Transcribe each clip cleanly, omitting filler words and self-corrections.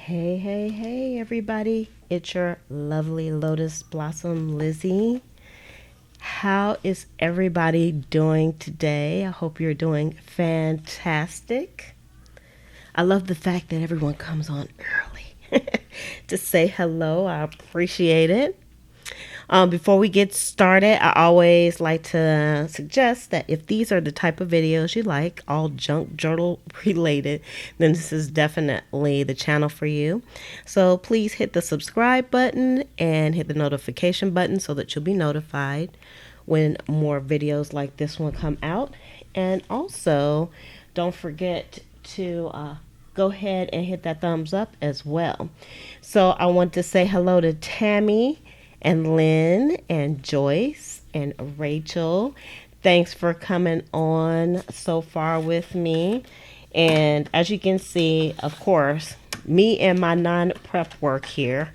Hey, everybody. It's your lovely Lotus Blossom Lizzie. How is everybody doing today? I hope you're doing fantastic. I love the fact that everyone comes on early to say hello. I appreciate it. Before we get started, I always like to suggest that if these are the type of videos you like, all junk journal related, then this is definitely the channel for you. So please hit the subscribe button and hit the notification button so that you'll be notified when more videos like this one come out. And also, don't forget to go ahead and hit that thumbs up as well. So I want to say hello to Tammy and Lynn and Joyce and Rachel. Thanks for coming on so far with me. And as you can see, of course, me and my non-prep work here.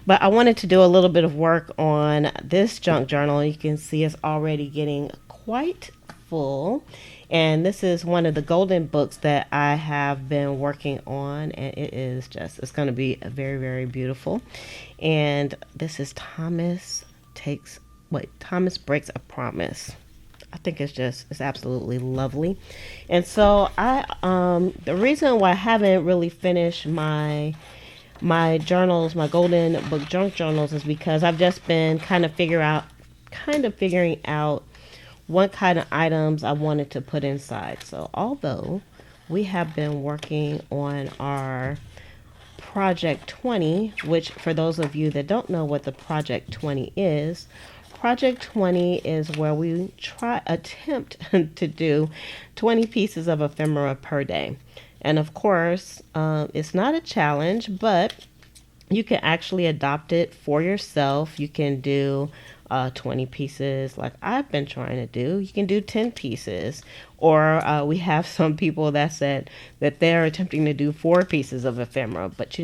But I wanted to do a little bit of work on this junk journal. You can see it's already getting quite full. And this is one of the golden books that I have been working on, and it is just, it's going to be very, very beautiful. And this is Thomas Breaks a Promise. I think it's absolutely lovely. And so the reason why I haven't really finished my journals, my golden book junk journals, is because I've just been kind of figuring out what kind of items I wanted to put inside. So although we have been working on our Project 20, which for those of you that don't know what the Project 20 is, Project 20 is where we attempt to do 20 pieces of ephemera per day. And of course, it's not a challenge, but you can actually adopt it for yourself. You can do 20 pieces like I've been trying to do. You can do 10 pieces. Or we have some people that said that they're attempting to do 4 pieces of ephemera. But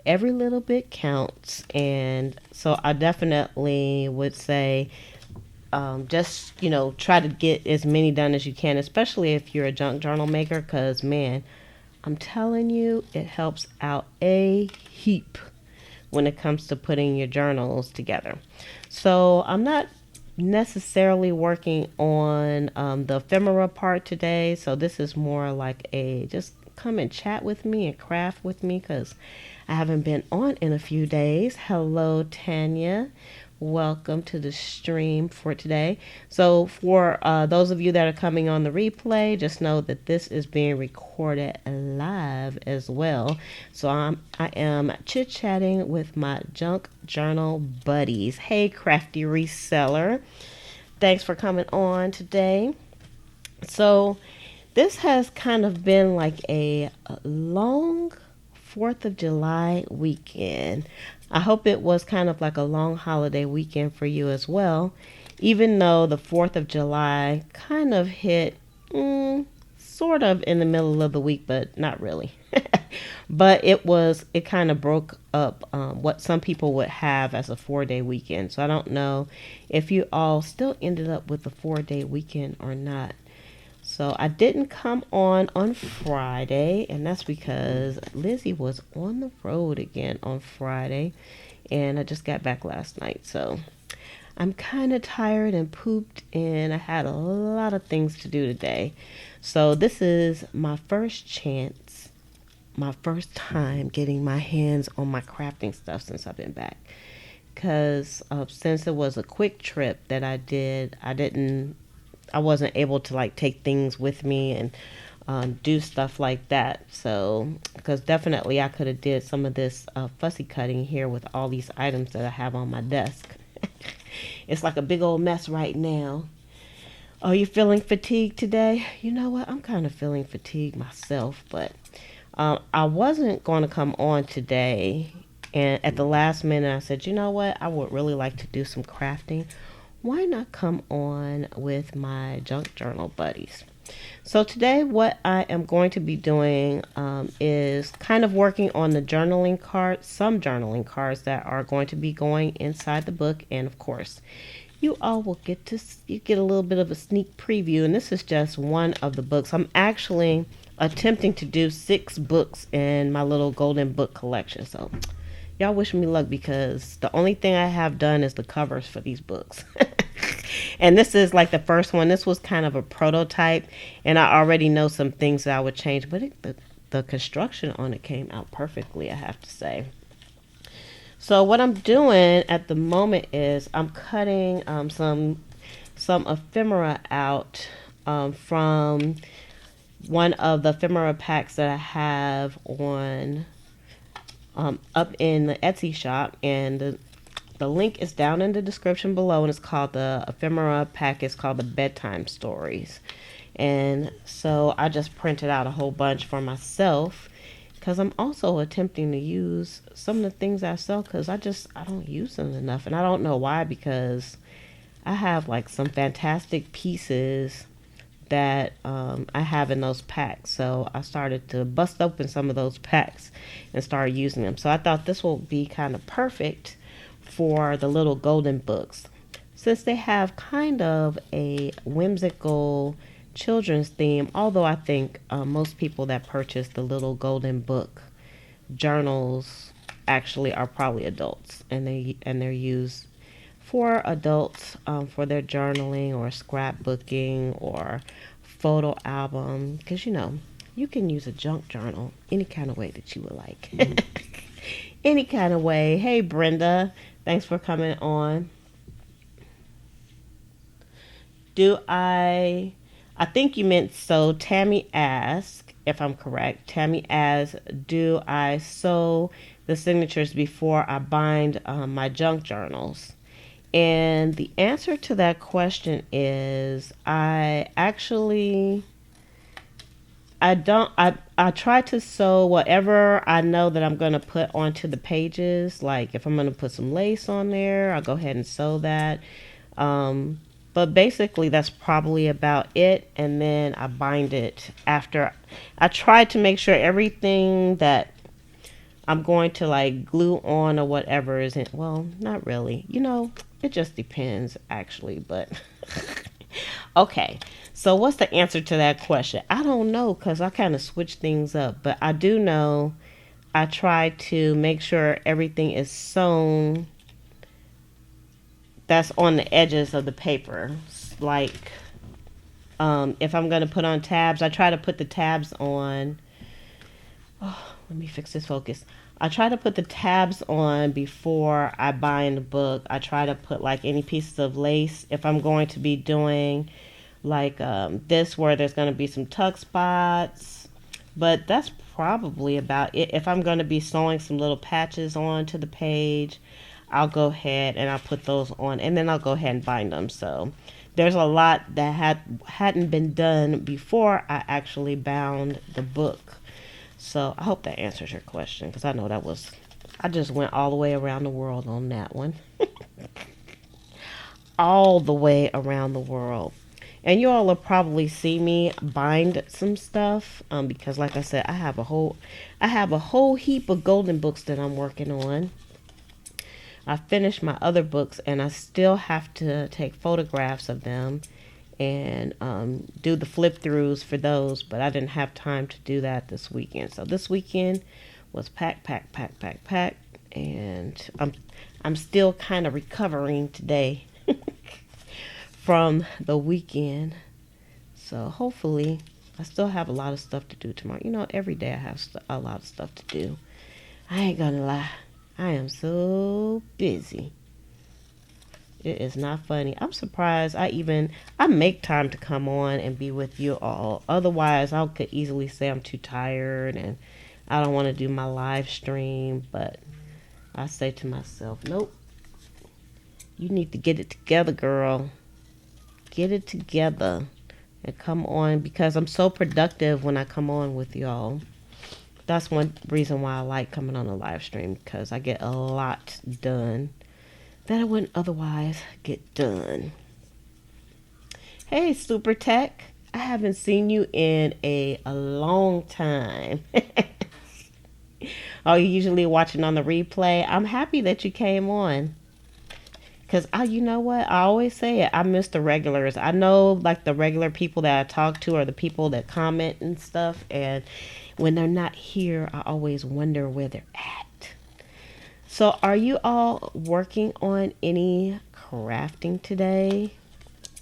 every little bit counts. And so I definitely would say just, try to get as many done as you can, especially if you're a junk journal maker, because, man, I'm telling you, it helps out a heap when it comes to putting your journals together. So I'm not necessarily working on the ephemera part today. So this is more like just come and chat with me and craft with me, because I haven't been on in a few days. Hello, Tanya. Welcome to the stream for today. So for those of you that are coming on the replay, just know that this is being recorded live as well. So I am chit-chatting with my junk journal buddies. Hey, crafty reseller. Thanks for coming on today. So this has kind of been like a long 4th of July weekend. I hope it was kind of like a long holiday weekend for you as well, even though the 4th of July kind of hit sort of in the middle of the week, but not really. But it kind of broke up what some people would have as a 4-day weekend. So I don't know if you all still ended up with a 4-day weekend or not. So I didn't come on Friday, and that's because Lizzie was on the road again on Friday, and I just got back last night. So I'm kind of tired and pooped, and I had a lot of things to do today. So this is my first chance, my first time getting my hands on my crafting stuff since I've been back. Because since it was a quick trip that I did, I wasn't able to take things with me and do stuff like that. So, because definitely I could have did some of this fussy cutting here with all these items that I have on my desk. It's like a big old mess right now. Are you feeling fatigued today? You know what? I'm kind of feeling fatigued myself, but I wasn't going to come on today. And at the last minute, I said, you know what? I would really like to do some crafting. Why not come on with my junk journal buddies? So today what I am going to be doing is kind of working on the journaling cards, some journaling cards that are going to be going inside the book. And of course, you all will get a little bit of a sneak preview. And this is just one of the books. I'm actually attempting to do 6 books in my little golden book collection. So y'all wish me luck because the only thing I have done is the covers for these books. And this is like the first one. This was kind of a prototype, and I already know some things that I would change, but the construction on it came out perfectly, I have to say. So what I'm doing at the moment is I'm cutting some ephemera out from one of the ephemera packs that I have on up in the Etsy shop, and the link is down in the description below, and it's called the ephemera pack. It's called the Bedtime Stories. And so I just printed out a whole bunch for myself because I'm also attempting to use some of the things I sell because I don't use them enough, and I don't know why, because I have like some fantastic pieces that I have in those packs. So I started to bust open some of those packs and start using them. So I thought this will be kind of perfect for the little golden books, since they have kind of a whimsical children's theme. Although I think most people that purchase the little golden book journals actually are probably adults, and they're used for adults for their journaling or scrapbooking or photo album, because you can use a junk journal any kind of way that you would like. Any kind of way. Hey Brenda, thanks for coming on. I think you meant, so Tammy asked, if I'm correct, Tammy asked, do I sew the signatures before I bind my junk journals? And the answer to that question is I don't. I try to sew whatever I know that I'm going to put onto the pages. Like if I'm going to put some lace on there, I'll go ahead and sew that. But basically that's probably about it. And then I bind it after. I try to make sure everything that I'm going to like glue on or whatever isn't, well, not really. It just depends actually, but okay. So what's the answer to that question? I don't know, because I kind of switch things up, but I do know I try to make sure everything is sewn that's on the edges of the paper. Like if I'm going to put on tabs, I try to put the tabs on. Oh, let me fix this focus. I try to put the tabs on before I bind the book. I try to put like any pieces of lace if I'm going to be doing like this, where there's going to be some tuck spots. But that's probably about it. If I'm going to be sewing some little patches onto the page, I'll go ahead and I'll put those on, and then I'll go ahead and bind them. So there's a lot that hadn't been done before I actually bound the book. So I hope that answers your question, because I know I just went all the way around the world on that one. All the way around the world. And you all will probably see me bind some stuff because like I said, I have a whole heap of golden books that I'm working on. I finished my other books, and I still have to take photographs of them and do the flip throughs for those, but I didn't have time to do that this weekend. So this weekend was pack, and I'm still kind of recovering today from the weekend. So hopefully I still have a lot of stuff to do tomorrow. Every day I have a lot of stuff to do. I ain't gonna lie, I am so busy. It is not funny. I'm surprised I make time to come on and be with you all. Otherwise, I could easily say I'm too tired and I don't want to do my live stream. But I say to myself, nope, you need to get it together, girl. Get it together and come on, because I'm so productive when I come on with y'all. That's one reason why I like coming on a live stream, because I get a lot done that I wouldn't otherwise get done. Hey, Super Tech. I haven't seen you in a long time. Are you usually watching on the replay? I'm happy that you came on, Cause you know what? I always say it. I miss the regulars. I know, like the regular people that I talk to, or the people that comment and stuff. And when they're not here, I always wonder where they're at. So, are you all working on any crafting today?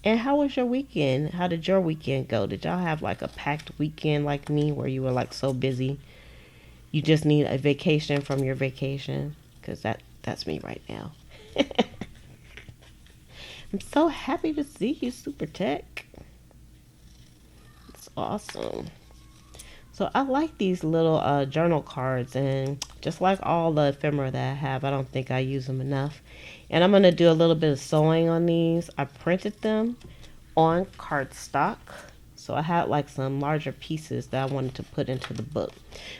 And how was your weekend? How did your weekend go? Did y'all have like a packed weekend like me, where you were like so busy you just need a vacation from your vacation? Cause that's me right now. I'm so happy to see you, Super Tech. It's awesome. So I like these little journal cards, and just like all the ephemera that I have, I don't think I use them enough. And I'm going to do a little bit of sewing on these. I printed them on cardstock. So I had like some larger pieces that I wanted to put into the book.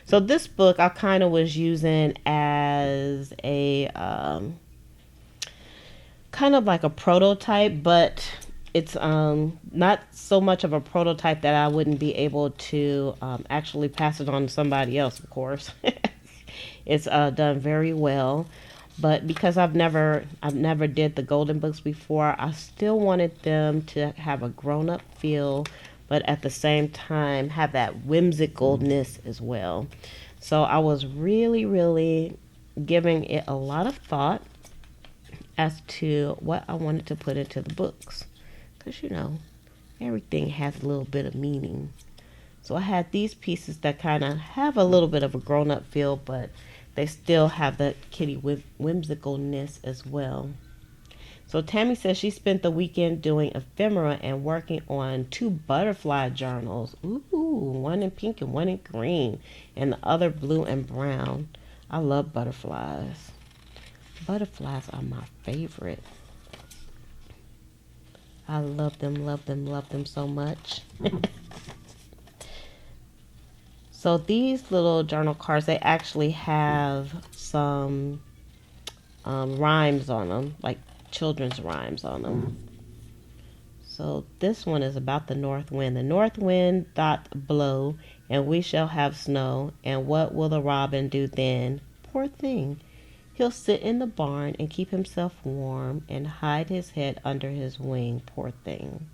So this book I kind of was using as a kind of like a prototype, but it's not so much of a prototype that I wouldn't be able to actually pass it on to somebody else, of course. It's done very well, but because I've never did the golden books before, I still wanted them to have a grown-up feel, but at the same time have that whimsicalness as well. So I was really, really giving it a lot of thought as to what I wanted to put into the books. Because, everything has a little bit of meaning. So I had these pieces that kind of have a little bit of a grown-up feel, but they still have that kitty whimsicalness as well. So Tammy says she spent the weekend doing ephemera and working on 2 butterfly journals. Ooh, one in pink and one in green, and the other blue and brown. I love butterflies. Butterflies are my favorite. I love them, love them, love them so much. So these little journal cards, they actually have some rhymes on them, like children's rhymes on them. So this one is about the north wind. The north wind doth blow, and we shall have snow. And what will the robin do then? Poor thing. He'll sit in the barn and keep himself warm and hide his head under his wing. Poor thing.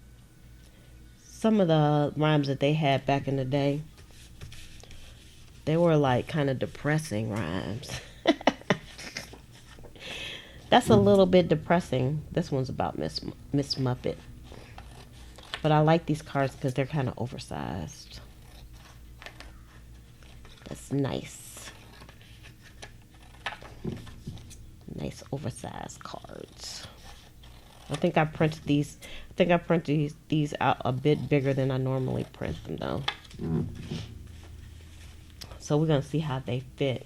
Some of the rhymes that they had back in the day, they were like kind of depressing rhymes. That's a little bit depressing. This one's about Miss Muppet. But I like these cards because they're kind of oversized. That's nice. Nice oversized cards. I think I printed these out a bit bigger than I normally print them though. So we're going to see how they fit.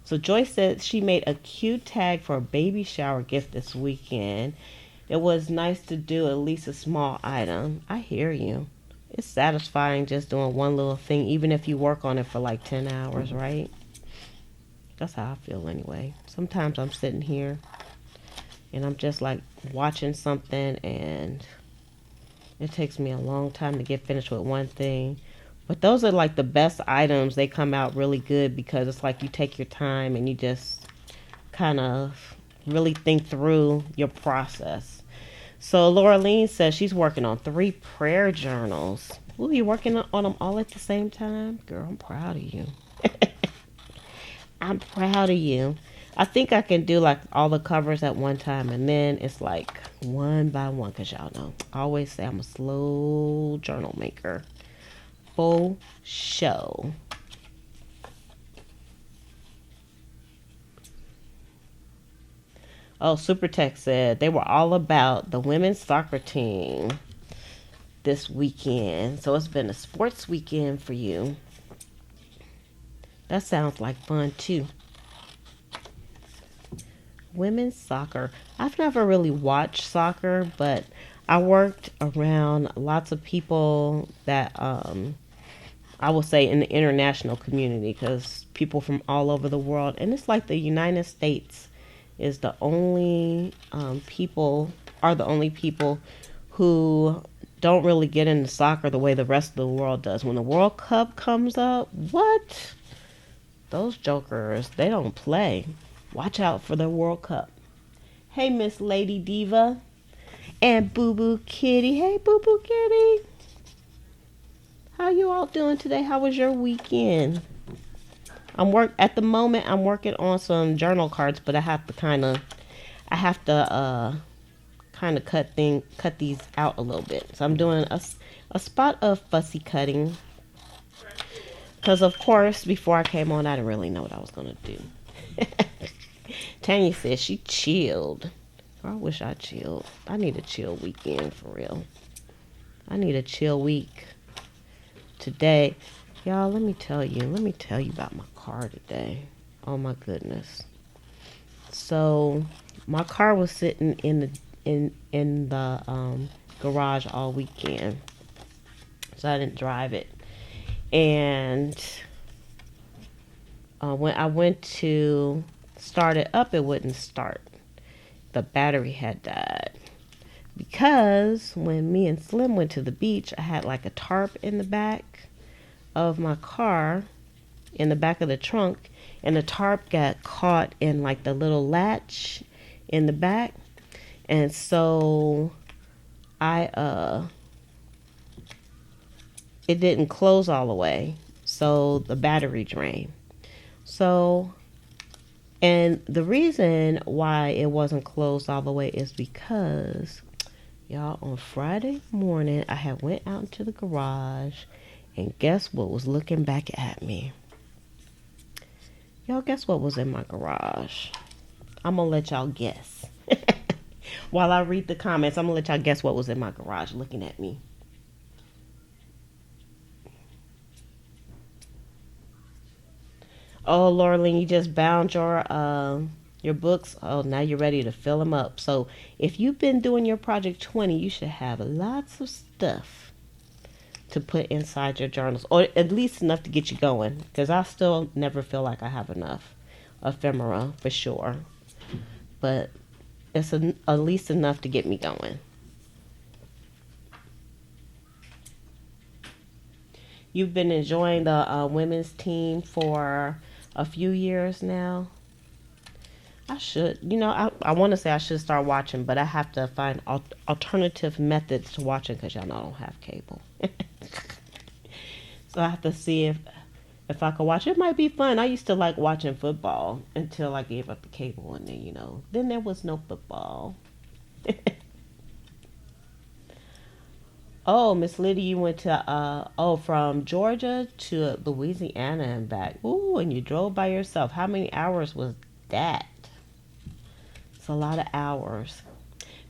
So Joyce said she made a cute tag for a baby shower gift this weekend. It was nice to do at least a small item. I hear you. It's satisfying just doing one little thing, even if you work on it for like 10 hours, right? That's how I feel anyway. Sometimes I'm sitting here and I'm just like watching something, and it takes me a long time to get finished with one thing. But those are like the best items. They come out really good because it's like you take your time and you just kind of really think through your process. So Laureline says she's working on 3 prayer journals. Ooh, you working on them all at the same time? Girl, I'm proud of you. I'm proud of you. I think I can do like all the covers at one time, and then it's like one by one, because y'all know I always say I'm a slow journal maker. Full show. Oh, Super Tech said they were all about the women's soccer team this weekend. So it's been a sports weekend for you. That sounds like fun too. Women's soccer. I've never really watched soccer, but I worked around lots of people that I will say in the international community, because people from all over the world, and it's like the United States is the only people who don't really get into soccer the way the rest of the world does. When the World Cup comes up, what? Those jokers, they don't play. Watch out for the World Cup. Hey, Miss Lady Diva. And Boo Boo Kitty. Hey, Boo Boo Kitty. How you all doing today? How was your weekend? At the moment. I'm working on some journal cards, but I have to cut these out a little bit. So I'm doing a spot of fussy cutting, because of course before I came on I didn't really know what I was gonna do. Tanya says she chilled. I wish I chilled. I need a chill weekend for real. I need a chill week today. Y'all, let me tell you about my car today. Oh my goodness. So my car was sitting in the garage all weekend, so I didn't drive it. And when I went to start it up, it wouldn't start. The battery had died. Because when me and Slim went to the beach, I had like a tarp in the back of my car, in the back of the trunk, and the tarp got caught in like the little latch in the back. And so it didn't close all the way, so the battery drained. So, and the reason why it wasn't closed all the way is because, y'all, on Friday morning I had went out into the garage, and guess what was looking back at me? Y'all, guess what was in my garage? I'm gonna let y'all guess. While I read the comments, I'm gonna let y'all guess what was in my garage looking at me. Oh, Laureline, you just bound your books. Oh, now you're ready to fill them up. So if you've been doing your Project 20, you should have lots of stuff to put inside your journals, or at least enough to get you going, because I still never feel like I have enough ephemera for sure, but it's at least enough to get me going. You've been enjoying the women's team for a few years now. I should, I want to say I should start watching, but I have to find alternative methods to watching, because y'all know I don't have cable. So I have to see if I could watch. It might be fun. I used to like watching football until I gave up the cable, and then there was no football. Oh, Miss Lydia, you went to from Georgia to Louisiana and back. Ooh, and you drove by yourself. How many hours was that? It's a lot of hours.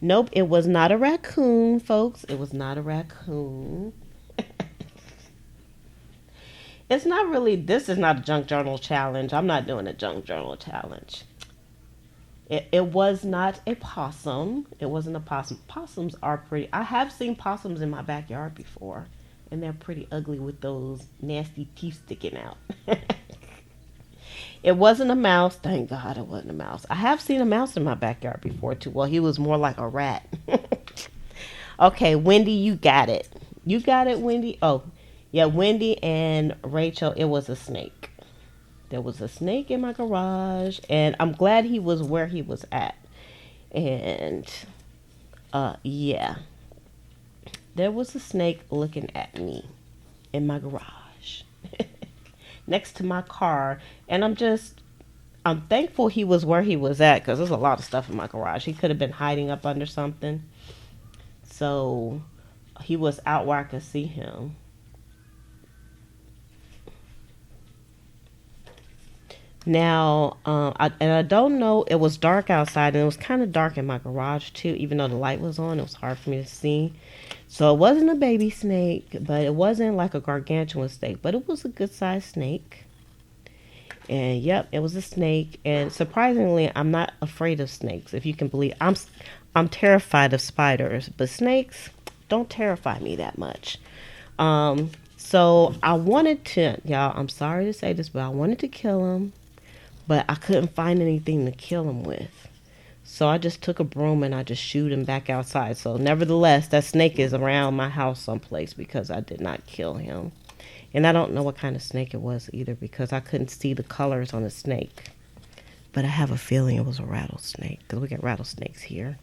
Nope, it was not a raccoon, folks. It was not a raccoon. It's not really, this is not a junk journal challenge. I'm not doing a junk journal challenge. It was not a possum. It wasn't a possum. Possums are pretty. I have seen possums in my backyard before, and they're pretty ugly with those nasty teeth sticking out. It wasn't a mouse. Thank God it wasn't a mouse. I have seen a mouse in my backyard before too. Well, he was more like a rat. Okay, Wendy, you got it. You got it, Wendy. Oh, yeah, Wendy and Rachel, it was a snake. There was a snake in my garage, and I'm glad he was where he was at. And, yeah. There was a snake looking at me in my garage next to my car. And I'm thankful he was where he was at, because there's a lot of stuff in my garage. He could have been hiding up under something. So he was out where I could see him. Now, I don't know, it was dark outside, and it was kind of dark in my garage too, even though the light was on. It was hard for me to see. So it wasn't a baby snake, but it wasn't like a gargantuan snake, but it was a good sized snake. And yep, it was a snake. And surprisingly, I'm not afraid of snakes, if you can believe. I'm terrified of spiders, but snakes don't terrify me that much. So I wanted to, y'all, I'm sorry to say this, but I wanted to kill him. But I couldn't find anything to kill him with. So I just took a broom and I just shooed him back outside. So nevertheless, that snake is around my house someplace, because I did not kill him. And I don't know what kind of snake it was either, because I couldn't see the colors on the snake. but I have a feeling it was a rattlesnake because we got rattlesnakes here.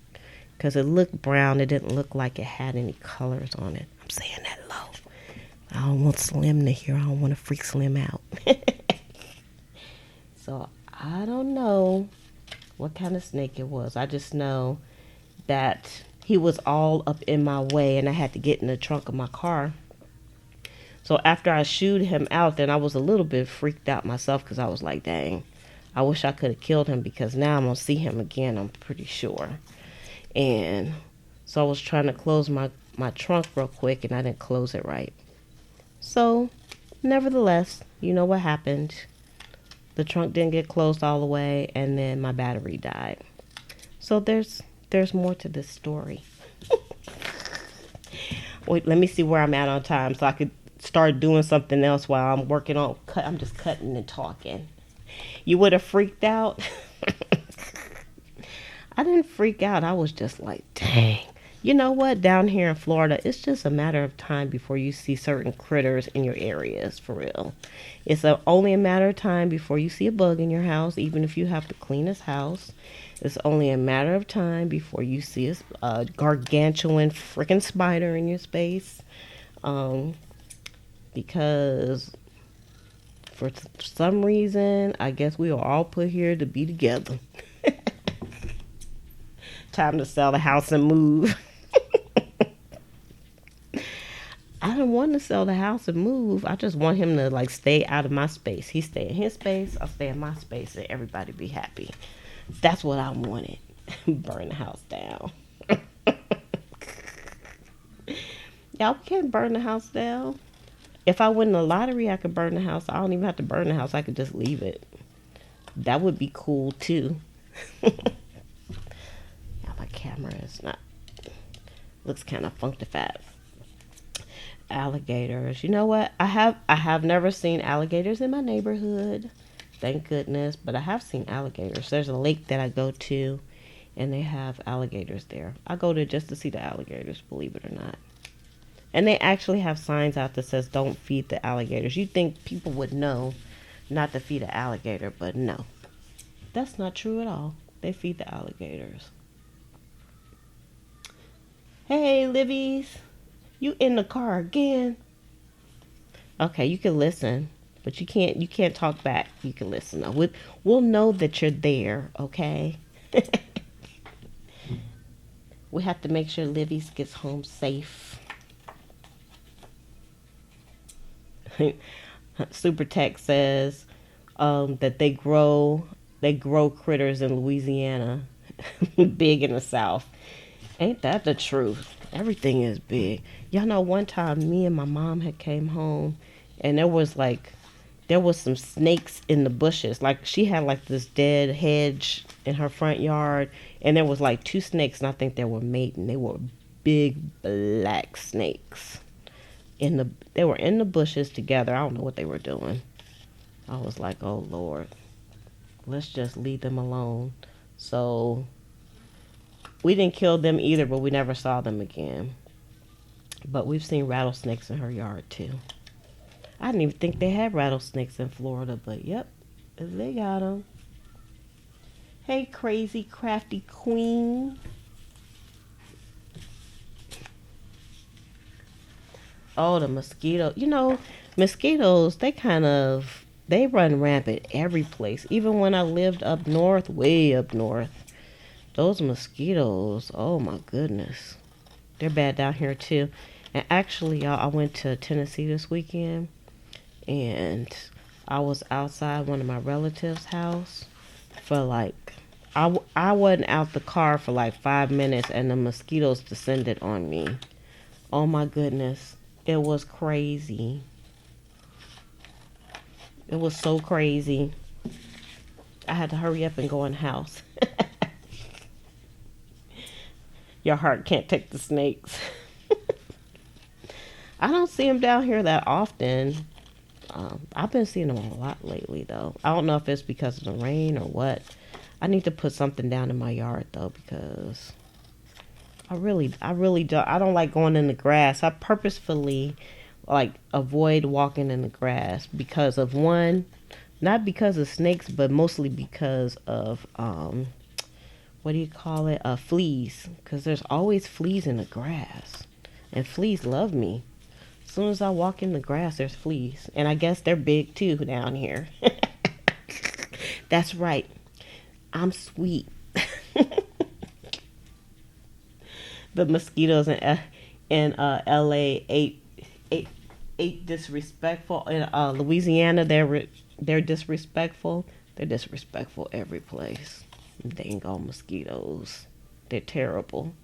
Because it looked brown, it didn't look like it had any colors on it. I'm saying that low. I don't want Slim to hear. I don't want to freak Slim out. So I don't know what kind of snake it was. I just know that he was all up in my way and I had to get in the trunk of my car. So after I shooed him out, then I was a little bit freaked out myself because I was like, dang, I wish I could have killed him because now I'm going to see him again, I'm pretty sure. And so I was trying to close my trunk real quick and I didn't close it right. So nevertheless, you know what happened. The trunk didn't get closed all the way and then my battery died. So there's more to this story. Wait, let me see where I'm at on time so I could start doing something else while I'm working on I'm just cutting and talking. You would have freaked out. I didn't freak out. I was just like, dang. You know what? Down here in Florida, it's just a matter of time before you see certain critters in your areas, for real. It's only a matter of time before you see a bug in your house, even if you have to clean this house. It's only a matter of time before you see a gargantuan freaking spider in your space. Because for some reason, I guess we are all put here to be together. Time to sell the house and move. I don't want to sell the house and move. I just want him to like stay out of my space. He stay in his space, I stay in my space, and everybody be happy. That's what I wanted. Burn the house down. Y'all can't burn the house down. If I win the lottery, I could burn the house. I don't even have to burn the house. I could just leave it. That would be cool too. My camera is not, looks kind of funkified. Alligators. You know what? I have never seen alligators in my neighborhood. Thank goodness. But I have seen alligators. There's a lake that I go to and they have alligators there. I go there just to see the alligators, believe it or not. And they actually have signs out that says don't feed the alligators. You'd think people would know not to feed an alligator, but no. That's not true at all. They feed the alligators. Hey, Libby's, you in the car again? Okay, you can listen, but you can't talk back. You can listen though. We'll know that you're there, okay? We have to make sure Libby's gets home safe. Super Tech says that they grow critters in Louisiana, big in the South. Ain't that the truth? Everything is big. Y'all know one time me and my mom had came home and there was some snakes in the bushes. Like she had like this dead hedge in her front yard and there was like 2 snakes and I think they were mating. They were big black snakes. They were in the bushes together. I don't know what they were doing. I was like, oh Lord, let's just leave them alone. So we didn't kill them either, but we never saw them again. But we've seen rattlesnakes in her yard too. I didn't even think they had rattlesnakes in Florida, but yep, they got them. Hey, crazy crafty queen. Oh, the mosquito. You know, mosquitoes, they run rampant every place. Even when I lived up north, way up north. Those mosquitoes, oh my goodness. They're bad down here too. And actually, y'all, I went to Tennessee this weekend. And I was outside one of my relatives' house for like, I wasn't out the car for like 5 minutes and the mosquitoes descended on me. Oh my goodness. It was crazy. It was so crazy. I had to hurry up and go in the house. Your heart can't take the snakes. I don't see them down here that often. I've been seeing them a lot lately, though. I don't know if it's because of the rain or what. I need to put something down in my yard, though, because I really don't. I don't like going in the grass. I purposefully like avoid walking in the grass because of one, Not because of snakes, but mostly because of what do you call it? Fleas. Because there's always fleas in the grass, and fleas love me. As soon as I walk in the grass, there's fleas, and I guess they're big too down here. That's right. I'm sweet. The mosquitoes in LA ate ate disrespectful. In Louisiana, they're disrespectful. They're disrespectful every place. Dang on mosquitoes. They're terrible.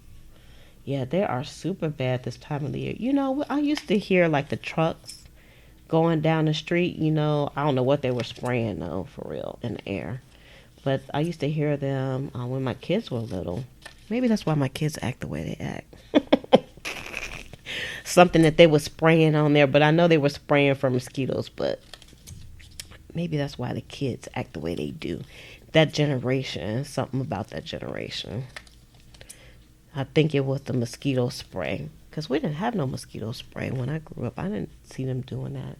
Yeah, they are super bad this time of the year. I used to hear like the trucks going down the street. I don't know what they were spraying though, for real, in the air. But I used to hear them when my kids were little. Maybe that's why my kids act the way they act. Something that they were spraying on there, but I know they were spraying for mosquitoes, but maybe that's why the kids act the way they do. That generation, something about that generation. I think it was the mosquito spray. Because we didn't have no mosquito spray when I grew up. I didn't see them doing that.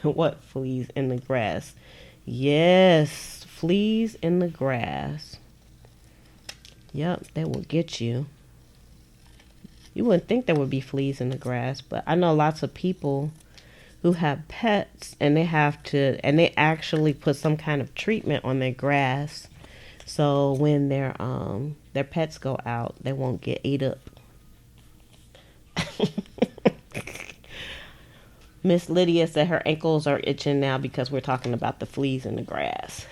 What, fleas in the grass? Yes, fleas in the grass. Yep, they will get you. You wouldn't think there would be fleas in the grass, but I know lots of people who have pets and they actually put some kind of treatment on their grass so when their pets go out, they won't get ate up. Miss Lydia said her ankles are itching now because we're talking about the fleas in the grass.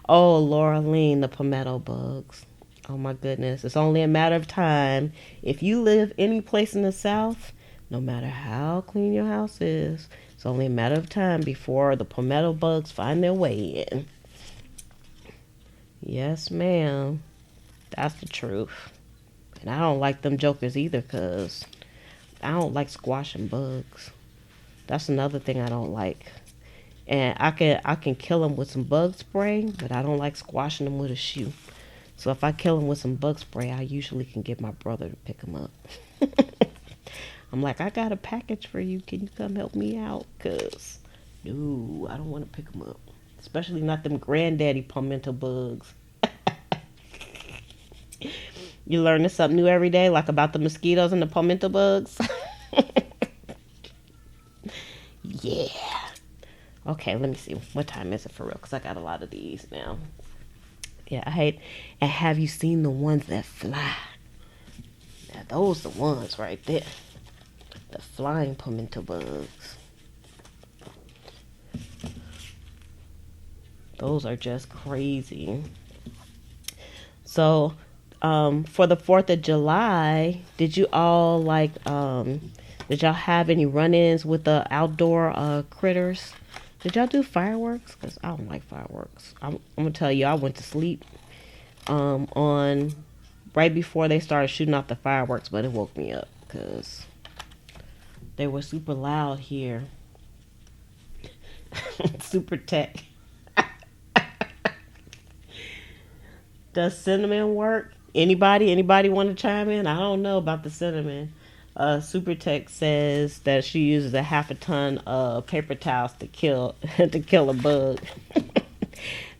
Oh, Laureline, the palmetto bugs. Oh my goodness. It's only a matter of time. If you live any place in the South, no matter how clean your house is, it's only a matter of time before the palmetto bugs find their way in. Yes, ma'am. That's the truth. And I don't like them jokers either because I don't like squashing bugs. That's another thing I don't like. And I can kill them with some bug spray, but I don't like squashing them with a shoe. So if I kill them with some bug spray, I usually can get my brother to pick them up. I'm like, I got a package for you. Can you come help me out? Because, no, I don't want to pick them up. Especially not them granddaddy pimento bugs. You learning something new every day, like about the mosquitoes and the pimento bugs? Yeah. Okay, let me see. What time is it for real? Because I got a lot of these now. Yeah, I hate. And have you seen the ones that fly? Now, those the ones right there. The flying pimento bugs. Those are just crazy. So, for the 4th of July, did you all did y'all have any run-ins with the outdoor critters? Did y'all do fireworks? Because I don't like fireworks. I'm going to tell you, I went to sleep on right before they started shooting off the fireworks, but it woke me up because they were super loud here. Super tech. Does cinnamon work? Anybody want to chime in? I don't know about the cinnamon. Super Tech says that she uses a half a ton of paper towels to kill a bug.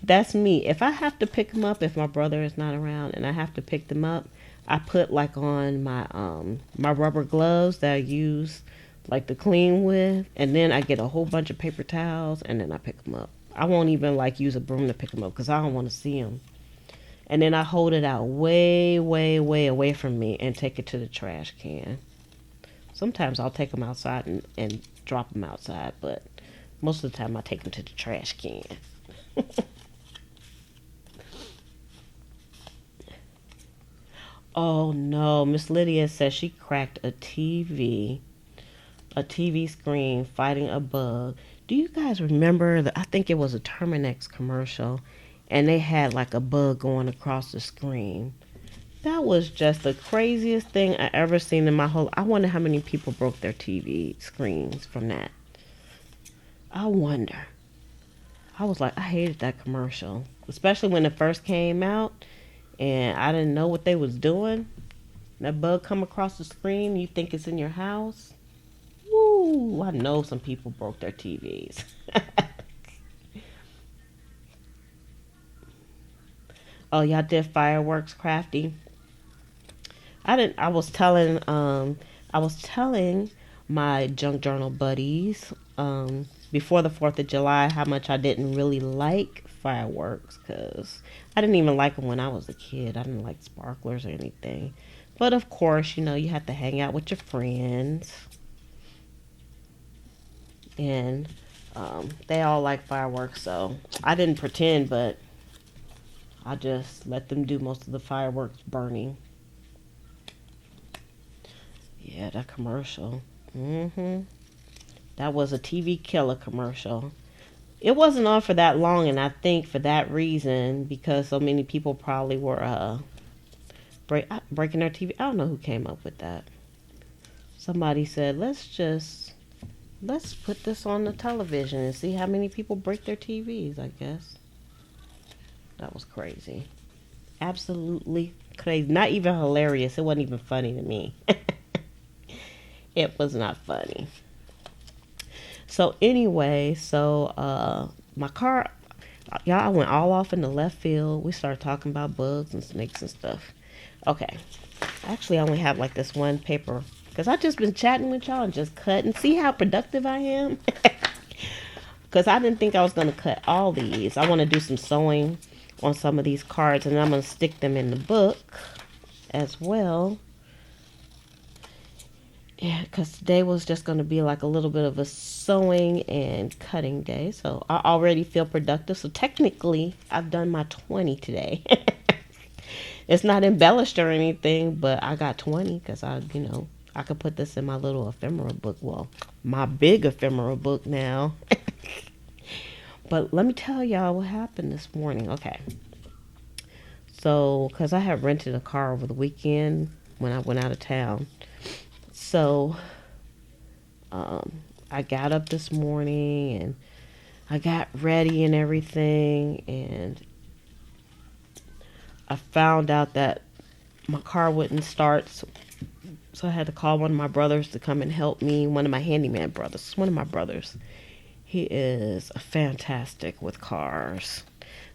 That's me. If I have to pick them up, if my brother is not around and I have to pick them up, I put like on my rubber gloves that I use like to clean with, and then I get a whole bunch of paper towels and then I pick them up. I won't even like use a broom to pick them up because I don't want to see them. And then I hold it out way, way, way away from me and take it to the trash can. Sometimes I'll take them outside and drop them outside, but most of the time I take them to the trash can. Oh no, Miss Lydia says she cracked a TV screen fighting a bug. Do you guys remember I think it was a Terminex commercial and they had like a bug going across the screen? That was just the craziest thing I ever seen in my whole. I wonder how many people broke their TV screens from that. I wonder. I was like, I hated that commercial, especially when it first came out, and I didn't know what they was doing. That bug come across the screen, you think it's in your house? Woo! I know some people broke their TVs. Oh, y'all did fireworks crafty. I didn't. I was telling my junk journal buddies before the 4th of July how much I didn't really like fireworks because I didn't even like them when I was a kid. I didn't like sparklers or anything. But of course, you have to hang out with your friends, and they all like fireworks. So I didn't pretend, but I just let them do most of the fireworks burning. Yeah, that commercial. That was a TV killer commercial. It wasn't on for that long, and I think for that reason, because so many people probably were breaking their TV. I don't know who came up with that. Somebody said, let's put this on the television and see how many people break their TVs. I guess that was crazy. Absolutely crazy. Not even hilarious. It wasn't even funny to me. It was not funny. So anyway, my car, y'all, I went all off in the left field. We started talking about bugs and snakes and stuff. Okay, actually, I only have like this one paper because I just been chatting with y'all and just cutting. See how productive I am? Because I didn't think I was gonna cut all these. I want to do some sewing on some of these cards, and I'm gonna stick them in the book as well. Yeah, because today was just going to be like a little bit of a sewing and cutting day. So I already feel productive. So technically, I've done my 20 today. It's not embellished or anything, but I got 20 because I could put this in my little ephemera book. Well, my big ephemera book now. But let me tell y'all what happened this morning. Okay. So, because I had rented a car over the weekend when I went out of town. So, I got up this morning and I got ready and everything, and I found out that my car wouldn't start. So I had to call one of my brothers to come and help me. One of my handyman brothers. One of my brothers. He is fantastic with cars.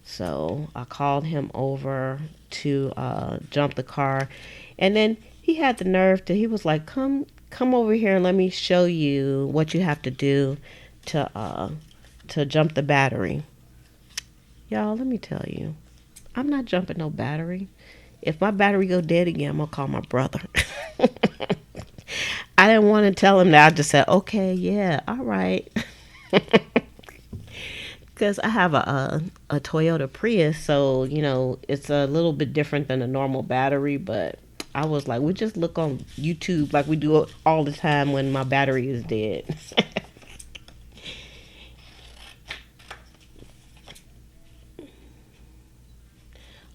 So I called him over to jump the car, and then he had the nerve he was like, come over here and let me show you what you have to do to jump the battery. Y'all, let me tell you, I'm not jumping no battery. If my battery go dead again, I'm gonna call my brother. I didn't want to tell him that. I just said, okay, yeah, all right. Because I have a Toyota Prius, so it's a little bit different than a normal battery. But I was like, we just look on YouTube like we do all the time when my battery is dead.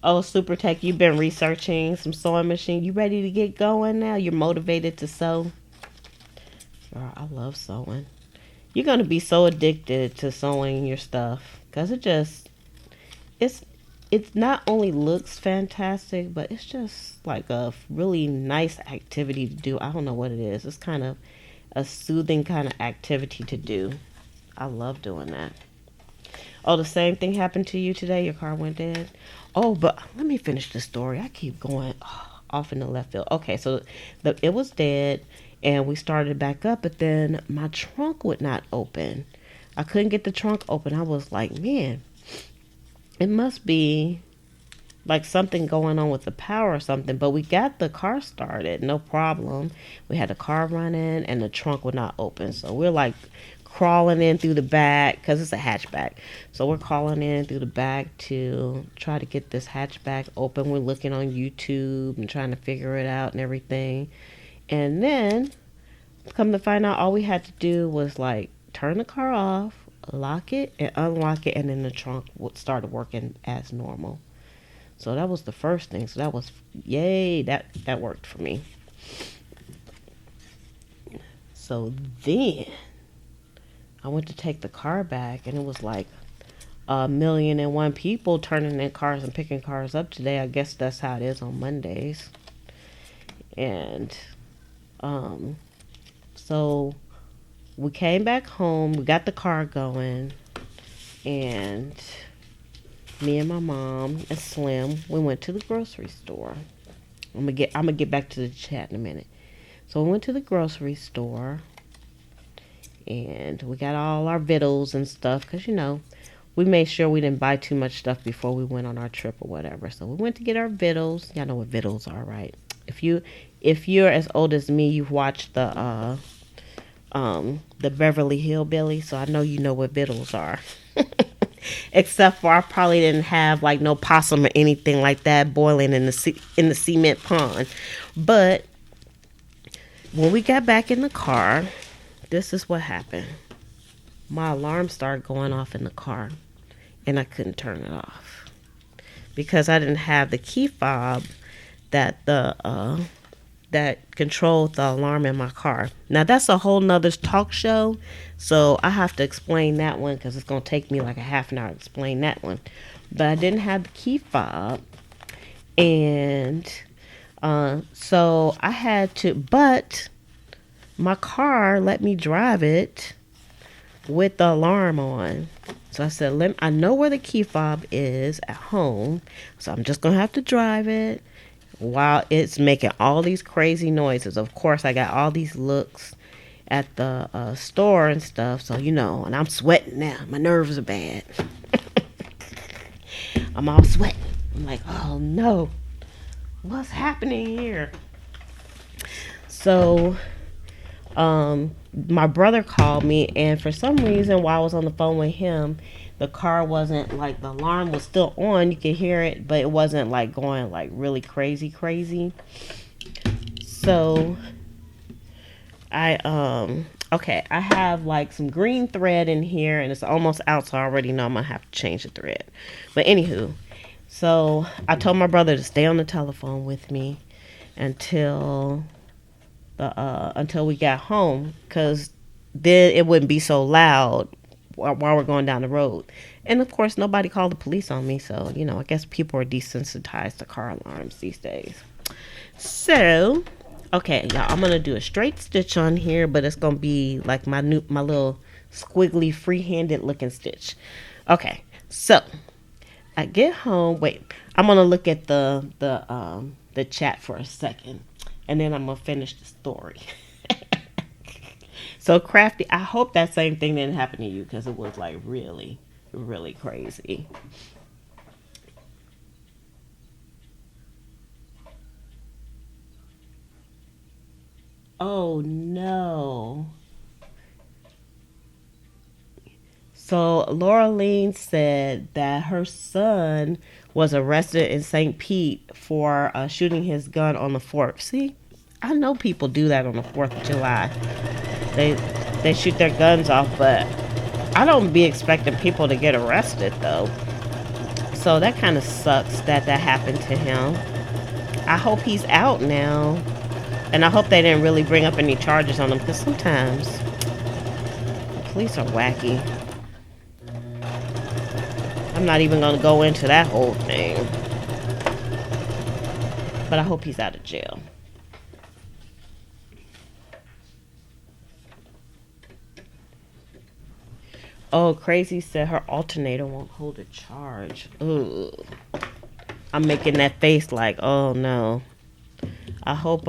Oh, Super Tech, you've been researching some sewing machine. You ready to get going now? You're motivated to sew? Girl, I love sewing. You're gonna be so addicted to sewing your stuff because it's it's not only looks fantastic, but it's just like a really nice activity to do. I don't know what it is. It's kind of a soothing kind of activity to do. I love doing that. Oh, the same thing happened to you today? Your car went dead? Oh, but let me finish the story. I keep going off in the left field. Okay, so it was dead, and we started back up, but then my trunk would not open. I couldn't get the trunk open. I was like, man, it must be like something going on with the power or something. But we got the car started, no problem. We had the car running, and the trunk would not open. So we're like crawling in through the back because it's a hatchback. So we're crawling in through the back to try to get this hatchback open. We're looking on YouTube and trying to figure it out and everything. And then, come to find out, all we had to do was like turn the car off, lock it, and unlock it, and then the trunk would start working as normal. So that was the first thing. So that was yay. That worked for me. So then I went to take the car back, and it was like 1,000,001 people turning in cars and picking cars up today. I guess that's how it is on Mondays. And so we came back home. We got the car going, and Me and my mom and Slim, we went to the grocery store. I'm gonna get back to the chat in a minute. So we went to the grocery store and we got all our victuals and stuff because we made sure we didn't buy too much stuff before we went on our trip or whatever. So we went to get our victuals. Y'all know what victuals are, right? If you're as old as me, you've watched the Beverly Hillbillies, so I know you know what victuals are. Except for I probably didn't have like no possum or anything like that boiling in the cement pond. But when we got back in the car, this is what happened. My alarm started going off in the car, and I couldn't turn it off because I didn't have the key fob that that controlled the alarm in my car. Now that's a whole nother talk show, so I have to explain that one because it's gonna take me like a half an hour to explain that one. But I didn't have the key fob, and so I had to. But my car let me drive it with the alarm on. So I said, I know where the key fob is at home, so I'm just gonna have to drive it while it's making all these crazy noises. Of course, I got all these looks at the store and stuff, so and I'm sweating now. My nerves are bad. I'm all sweating. I'm like, oh no, what's happening here? So my brother called me, and for some reason while I was on the phone with him, the car wasn't like, the alarm was still on, you could hear it, but it wasn't like going like really crazy. So I have like some green thread in here, and it's almost out, so I already know I'm gonna have to change the thread. But anywho, so I told my brother to stay on the telephone with me until we got home, because then it wouldn't be so loud while we're going down the road. And of course, nobody called the police on me, so I guess people are desensitized to car alarms these days. So, okay, y'all, I'm gonna do a straight stitch on here, but it's gonna be like my little squiggly free-handed looking stitch. Okay, so I get home. Wait, I'm gonna look at the chat for a second, and then I'm gonna finish the story. So Crafty, I hope that same thing didn't happen to you, because it was like really, really crazy. Oh no. So Laureline said that her son was arrested in St. Pete for shooting his gun on the 4th. See, I know people do that on the 4th of July. They shoot their guns off, but I don't be expecting people to get arrested though. So that kind of sucks that happened to him. I hope he's out now, and I hope they didn't really bring up any charges on him, because sometimes the police are wacky. I'm not even going to go into that whole thing, but I hope he's out of jail. Oh, Crazy said her alternator won't hold a charge. Ooh. I'm making that face like, oh no. I hope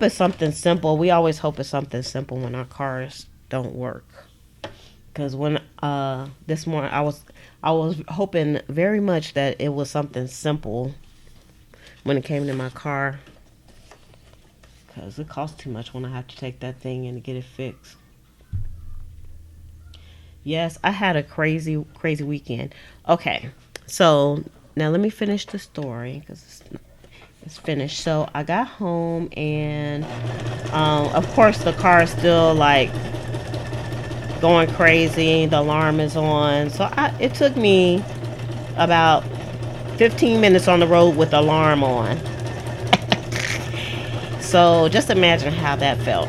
it's something simple. We always hope it's something simple when our cars don't work. Because when this morning I was hoping very much that it was something simple when it came to my car, because it costs too much when I have to take that thing in to get it fixed. Yes, I had a crazy weekend. Okay, so now let me finish the story, because it's finished. So I got home, and of course the car is still like going crazy. The alarm is on. So it took me about 15 minutes on the road with the alarm on. So just imagine how that felt.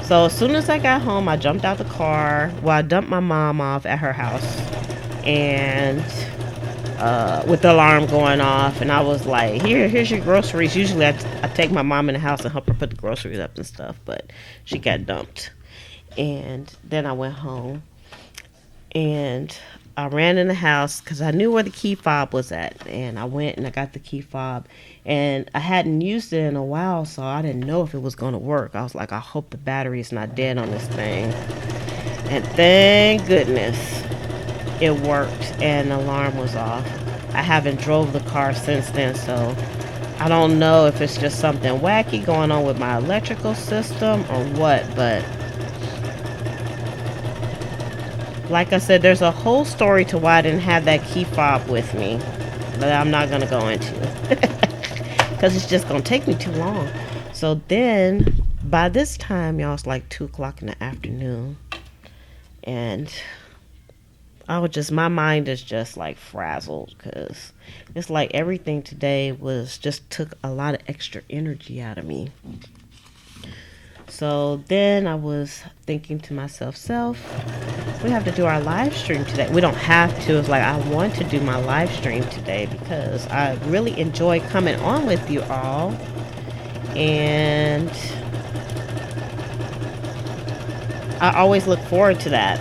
So as soon as I got home, I jumped out the car. Well, I dumped my mom off at her house, and with the alarm going off, and I was like, here's your groceries. Usually I take my mom in the house and help her put the groceries up and stuff, but she got dumped. And then I went home, and I ran in the house because I knew where the key fob was at, and I went and I got the key fob, and I hadn't used it in a while, so I didn't know if it was going to work. I was like, I hope the battery is not dead on this thing, and thank goodness it worked and the alarm was off. I haven't drove the car since then, so I don't know if it's just something wacky going on with my electrical system or what, but like I said, there's a whole story to why I didn't have that key fob with me that I'm not going to go into because it's just going to take me too long. So then by this time, y'all, it's like 2 o'clock in the afternoon, and my mind is just like frazzled because it's like everything today took a lot of extra energy out of me. So then I was thinking to myself, we have to do our live stream today. We don't have to. It's like I want to do my live stream today because I really enjoy coming on with you all. And I always look forward to that.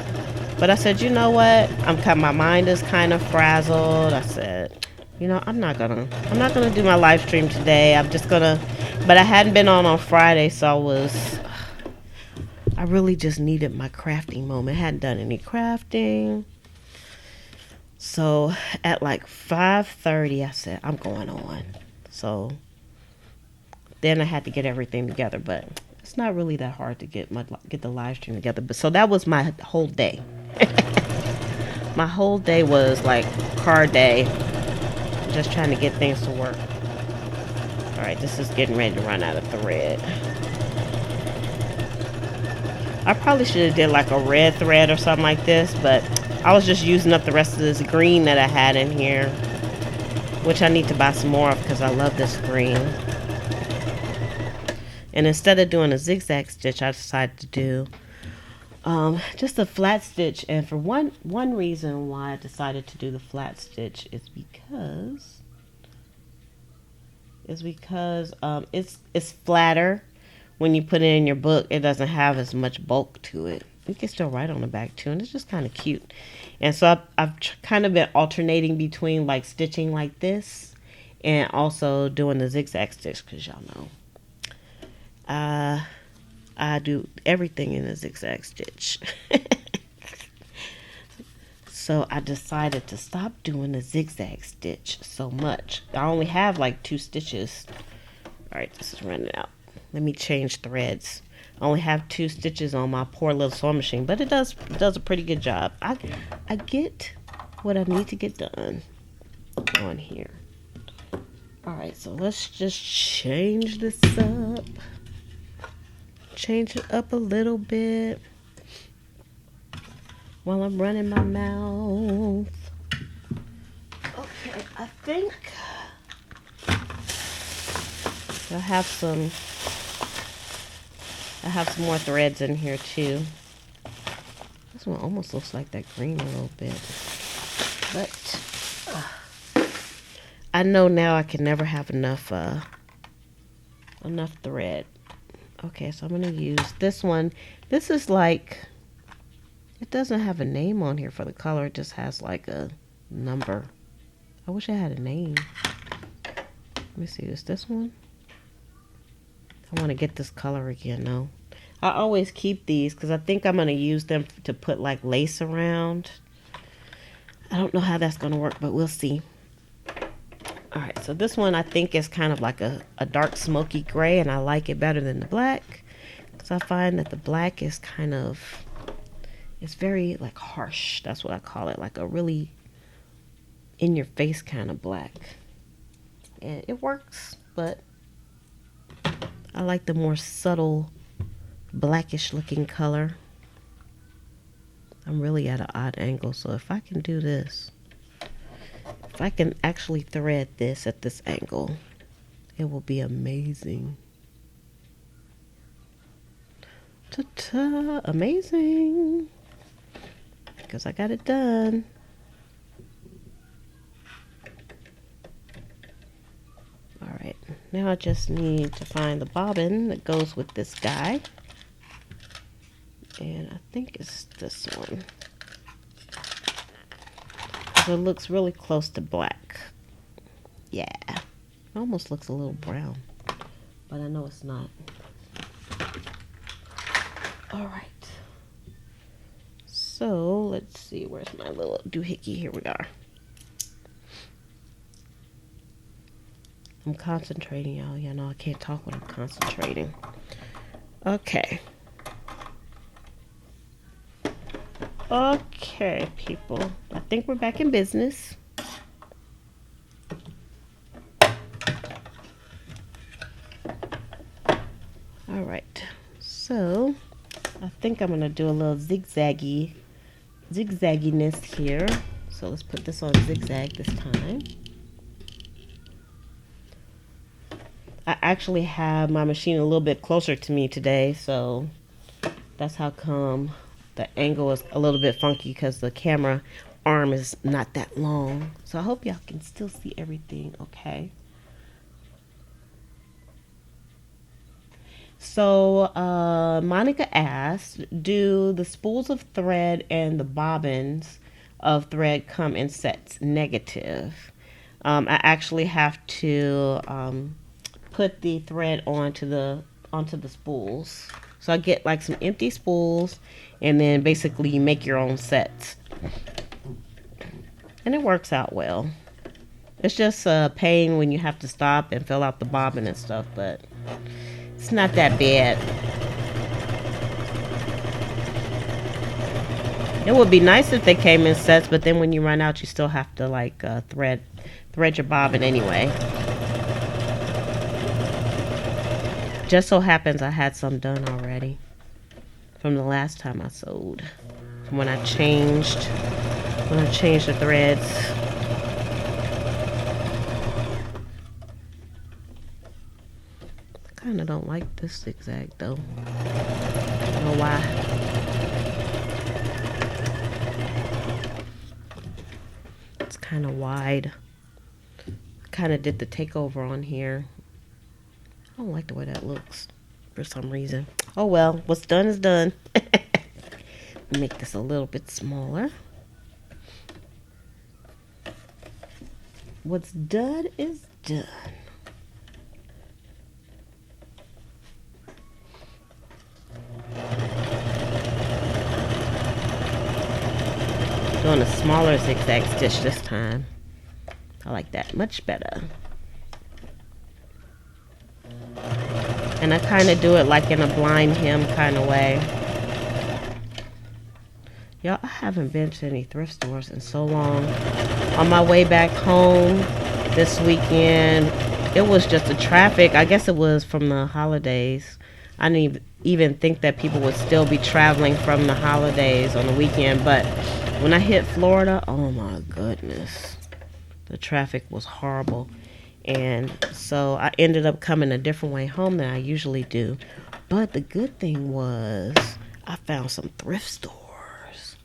But I said, you know what? My mind is kind of frazzled. I said, I'm not gonna do my live stream today. But I hadn't been on Friday, so I really just needed my crafting moment. I hadn't done any crafting. So at like 5:30, I said, I'm going on. So then I had to get everything together, but it's not really that hard to get the live stream together. But so that was my whole day. My whole day was like car day, just trying to get things to work. All right, this is getting ready to run out of thread. I probably should have did like a red thread or something like this, but I was just using up the rest of this green that I had in here, which I need to buy some more of because I love this green. And instead of doing a zigzag stitch, I decided to do just a flat stitch. And for one reason why I decided to do the flat stitch is because it's flatter. When you put it in your book, it doesn't have as much bulk to it. You can still write on the back too, and it's just kind of cute. And so I've kind of been alternating between like stitching like this and also doing the zigzag stitch, because y'all know I do everything in a zigzag stitch. So I decided to stop doing the zigzag stitch so much. I only have like 2 stitches. All right, this is running out. Let me change threads. I only have 2 stitches on my poor little sewing machine, but it does a pretty good job. I get what I need to get done on here. All right, so let's just change this up. Change it up a little bit while I'm running my mouth. Okay, I think I have some more threads in here too. This one almost looks like that green a little bit, but I know now I can never have enough thread. Okay, so I'm gonna use this one. This is like, it doesn't have a name on here for the color. It just has like a number. I wish I had a name. Let me see, is this one? I want to get this color again, though. I always keep these because I think I'm going to use them to put like lace around. I don't know how that's going to work, but we'll see. All right, so this one I think is kind of like a dark smoky gray, and I like it better than the black because I find that the black is kind of, it's very like harsh. That's what I call it, like a really in your face kind of black. And it works, but I like the more subtle blackish looking color. I'm really at an odd angle, so if I can do this, if I can actually thread this at this angle, it will be amazing. Ta-ta, amazing, because I got it done. Alright, now I just need to find the bobbin that goes with this guy. And I think it's this one. It looks really close to black. Yeah. It almost looks a little brown, but I know it's not. All right. So let's see, where's my little doohickey? Here we are. I'm concentrating, y'all. Y'all know I can't talk when I'm concentrating. Okay. Okay, people. I think we're back in business. All right. So, I think I'm going to do a little zigzagginess here. So, let's put this on zigzag this time. I actually have my machine a little bit closer to me today, so that's how come the angle is a little bit funky, because the camera arm is not that long. So I hope y'all can still see everything okay. So Monica asked, do the spools of thread and the bobbins of thread come in sets? Negative. I actually have to put the thread onto the spools. So I get like some empty spools, and then basically you make your own sets. And it works out well. It's just a pain when you have to stop and fill out the bobbin and stuff, but it's not that bad. It would be nice if they came in sets, but then when you run out, you still have to like thread your bobbin anyway. Just so happens I had some done already from the last time I sewed. When I changed the threads. I kind of don't like this zigzag though. I don't know why. It's kind of wide. I kind of did the takeover on here. I don't like the way that looks for some reason. Oh well, what's done is done. Make this a little bit smaller. What's done is done. Doing a smaller zigzag stitch this time. I like that much better. And I kind of do it like in a blind hem kind of way. Y'all, I haven't been to any thrift stores in so long. On my way back home this weekend, it was just the traffic. I guess it was from the holidays. I didn't even think that people would still be traveling from the holidays on the weekend. But when I hit Florida, oh my goodness. The traffic was horrible. And so I ended up coming a different way home than I usually do. But the good thing was I found some thrift stores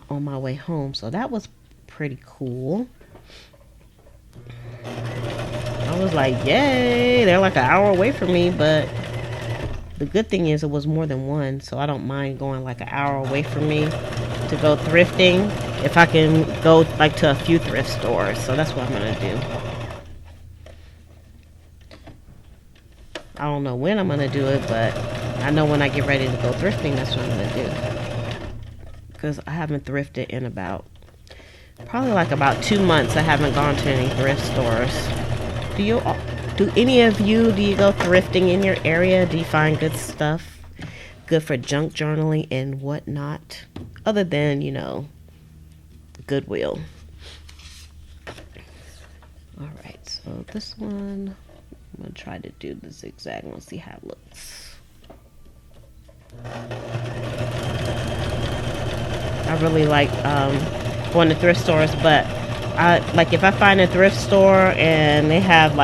on my way home. So that was pretty cool. I was like, yay, they're like an hour away from me. But the good thing is it was more than one. So I don't mind going like an hour away from me to go thrifting if I can go like to a few thrift stores. So that's what I'm going to do. I don't know when I'm going to do it, but I know when I get ready to go thrifting, that's what I'm going to do. Because I haven't thrifted in probably about 2 months. I haven't gone to any thrift stores. Do you go thrifting in your area? Do you find good stuff? Good for junk journaling and whatnot? Other than, Goodwill. Alright, so this one, I'm going to try to do the zigzag and see how it looks. I really like going to thrift stores, but if I find a thrift store and they have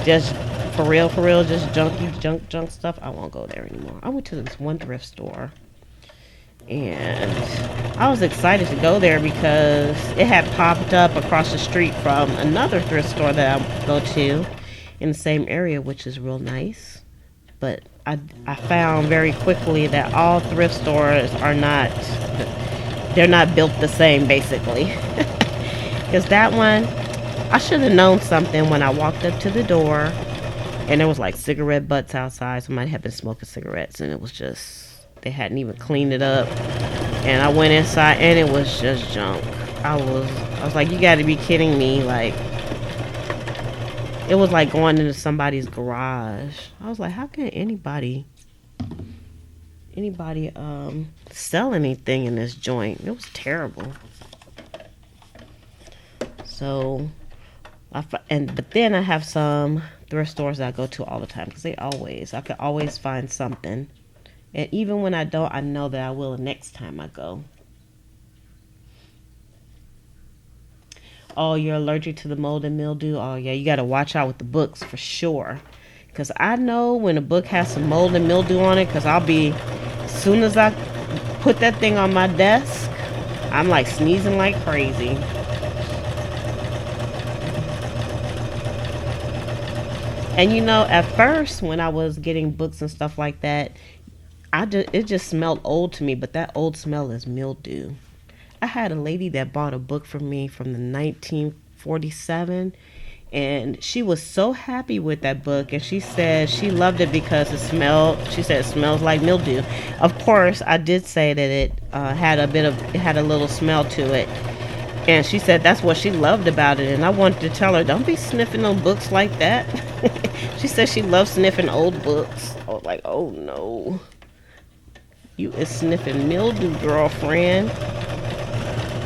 just for real, just junk stuff, I won't go there anymore. I went to this one thrift store and I was excited to go there because it had popped up across the street from another thrift store that I go to in the same area, which is real nice. But I found very quickly that all thrift stores they're not built the same, basically. Because that one, I should have known something when I walked up to the door and there was like cigarette butts outside. Somebody had been smoking cigarettes and it was just, they hadn't even cleaned it up. And I went inside and it was just junk. I was like, you gotta be kidding me. Like, it was like going into somebody's garage. I was like, how can anybody sell anything in this joint? It was terrible. So but then I have some thrift stores that I go to all the time because I could always find something. And even when I don't, I know that I will the next time I go. Oh, you're allergic to the mold and mildew? Oh, yeah, you got to watch out with the books for sure. Because I know when a book has some mold and mildew on it, because as soon as I put that thing on my desk, I'm like sneezing like crazy. And at first when I was getting books and stuff like that, it just smelled old to me, but that old smell is mildew. I had a lady that bought a book from me from the 1947, and she was so happy with that book, and she said she loved it because she said it smells like mildew. Of course, I did say that it had a little smell to it, and she said that's what she loved about it, and I wanted to tell her, don't be sniffing on books like that. She said she loves sniffing old books. I was like, oh no. You is sniffing mildew, girlfriend.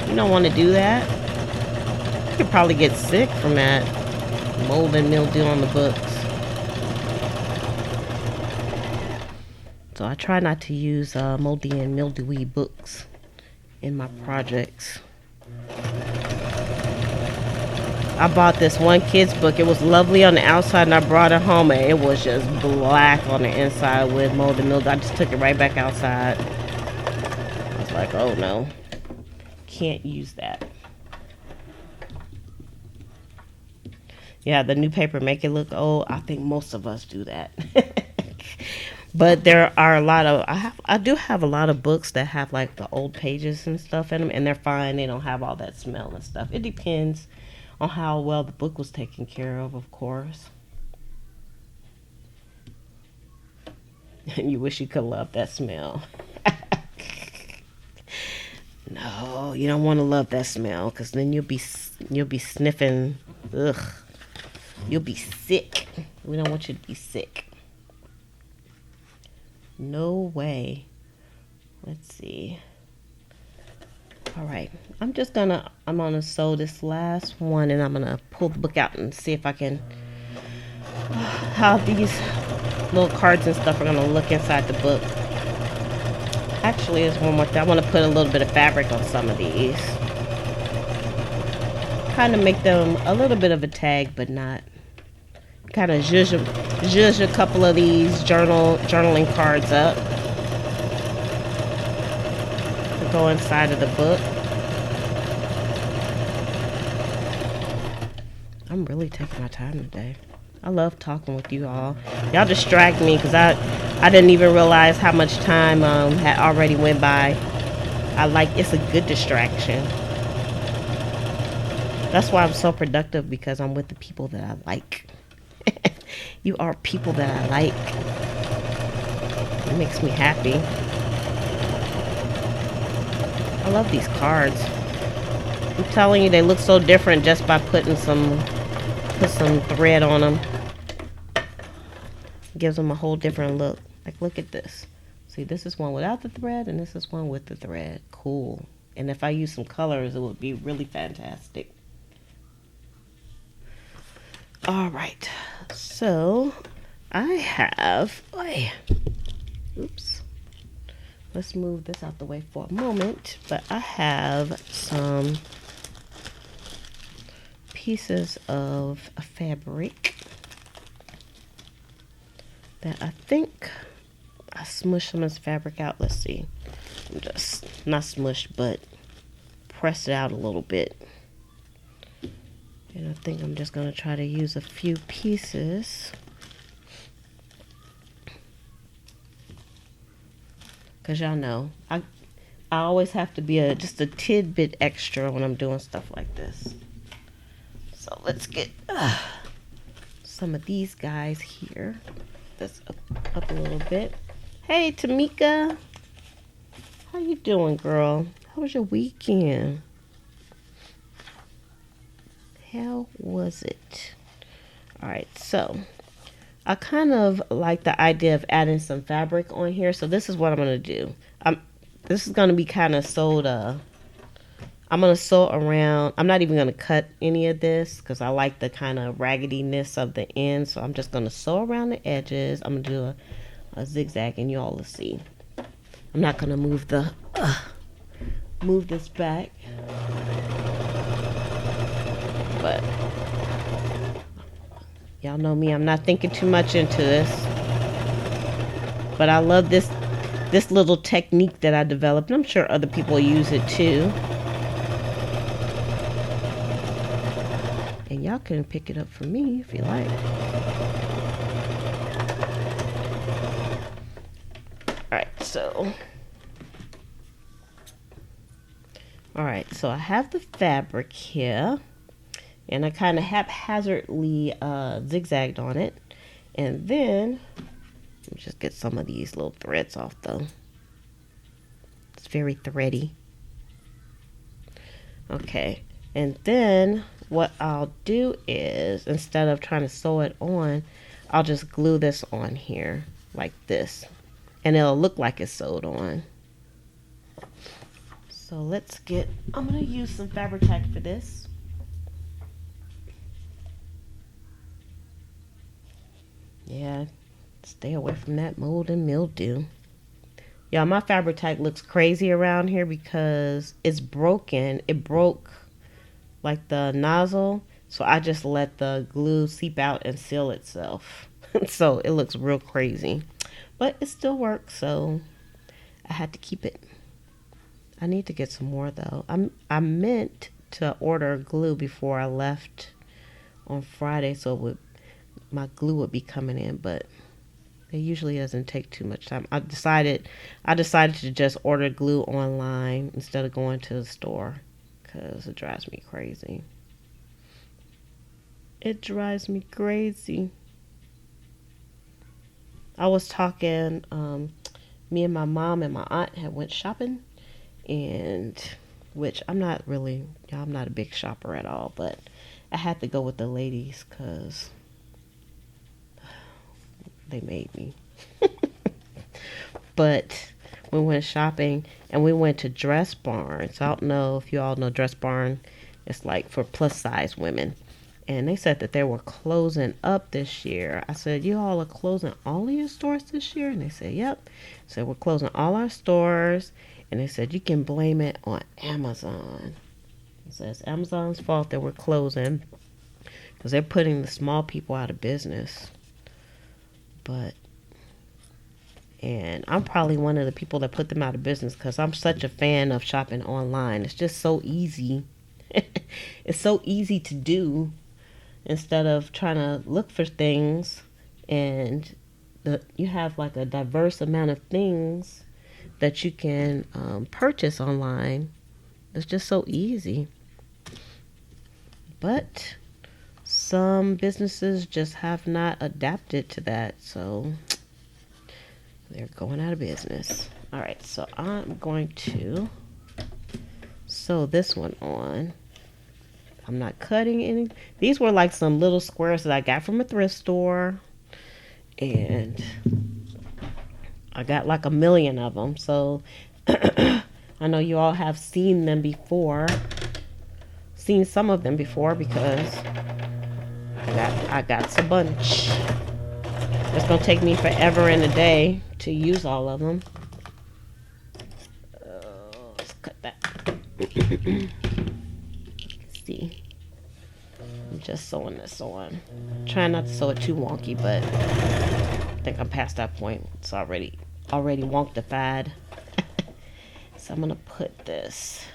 You don't want to do that. You could probably get sick from that mold and mildew on the books. So I try not to use moldy and mildewy books in my projects. I bought this one kid's book. It was lovely on the outside and I brought it home and it was just black on the inside with mold and mildew. I just took it right back outside. I was like, oh no. Can't use that. Yeah, the new paper make it look old. I think most of us do that. But there are a lot of I do have a lot of books that have like the old pages and stuff in them, and they're fine. They don't have all that smell and stuff. It depends on how well the book was taken care of course. And you wish you could love that smell. No, you don't want to love that smell because then you'll be sniffing. Ugh, you'll be sick. We don't want you to be sick. No way. Let's see. All right, I'm gonna sew this last one and I'm gonna pull the book out and see if I can how these little cards and stuff are gonna look inside the book. Actually, there's one more thing. I want to put a little bit of fabric on some of these. Kind of make them a little bit of a tag, but not. Kind of zhuzh a couple of these journaling cards up to go inside of the book. I'm really taking my time today. I love talking with you all. Y'all distract me because I didn't even realize how much time had already went by. It's a good distraction. That's why I'm so productive, because I'm with the people that I like. You are people that I like. It makes me happy. I love these cards. I'm telling you, they look so different just by putting some thread on them. Gives them a whole different look. Like, look at this. See, this is one without the thread and this is one with the thread. Cool. And if I use some colors, it would be really fantastic. All right. So I have, oops. Let's move this out the way for a moment. But I have some pieces of fabric that I think I smushed some of this fabric out. Let's see. I'm just not smushed, but pressed it out a little bit. And I think I'm just going to try to use a few pieces. Because y'all know, I always have to be just a tidbit extra when I'm doing stuff like this. So let's get some of these guys here. This up a little bit. Hey, Tamika. How you doing, girl? How was your weekend? How was it? All right, so I kind of like the idea of adding some fabric on here. So this is what I'm going to do. This is going to be kind of sewed. I'm going to sew around. I'm not even going to cut any of this because I like the kind of raggediness of the end. So I'm just going to sew around the edges. I'm going to do a zigzag and you all will see. I'm not going to move this back. But y'all know me, I'm not thinking too much into this. But I love this little technique that I developed. And I'm sure other people use it too. And y'all can pick it up for me if you like. Alright, so I have the fabric here. And I kind of haphazardly zigzagged on it. And then, let me just get some of these little threads off though. It's very thready. Okay, and then what I'll do is, instead of trying to sew it on, I'll just glue this on here like this. And it'll look like it's sewed on. So I'm going to use some Fabri-Tac for this. Yeah, stay away from that mold and mildew. Yeah, my Fabri-Tac looks crazy around here because it's broken. It broke like the nozzle, so I just let the glue seep out and seal itself. So it looks real crazy, but it still works, so I had to keep it. I need to get some more though. I meant to order glue before I left on Friday, so my glue would be coming in, but it usually doesn't take too much time. I decided to just order glue online instead of going to the store because it drives me crazy. It drives me crazy. I was talking, me and my mom and my aunt had went shopping, and which I'm not a big shopper at all, but I had to go with the ladies because they made me. But we went shopping and we went to Dress Barn. So I don't know if you all know Dress Barn. It's like for plus size women. And they said that they were closing up this year. I said, you all are closing all of your stores this year? And they said, yep. So we're closing all our stores. And they said, you can blame it on Amazon. So it's Amazon's fault that we're closing because they're putting the small people out of business. And I'm probably one of the people that put them out of business because I'm such a fan of shopping online. It's just so easy. It's so easy to do instead of trying to look for things. And you have like a diverse amount of things that you can purchase online. It's just so easy. But some businesses just have not adapted to that, so they're going out of business. All right, so I'm going to sew this one on. I'm not cutting any. These were like some little squares that I got from a thrift store, and I got like 1 million of them. So I know you all have seen them before, seen some of them before because I got a bunch. It's gonna take me forever and a day to use all of them. Let's cut that. See, I'm just sewing this on. Trying not to sew it too wonky, but I think I'm past that point. It's already wonkified. So I'm gonna put this.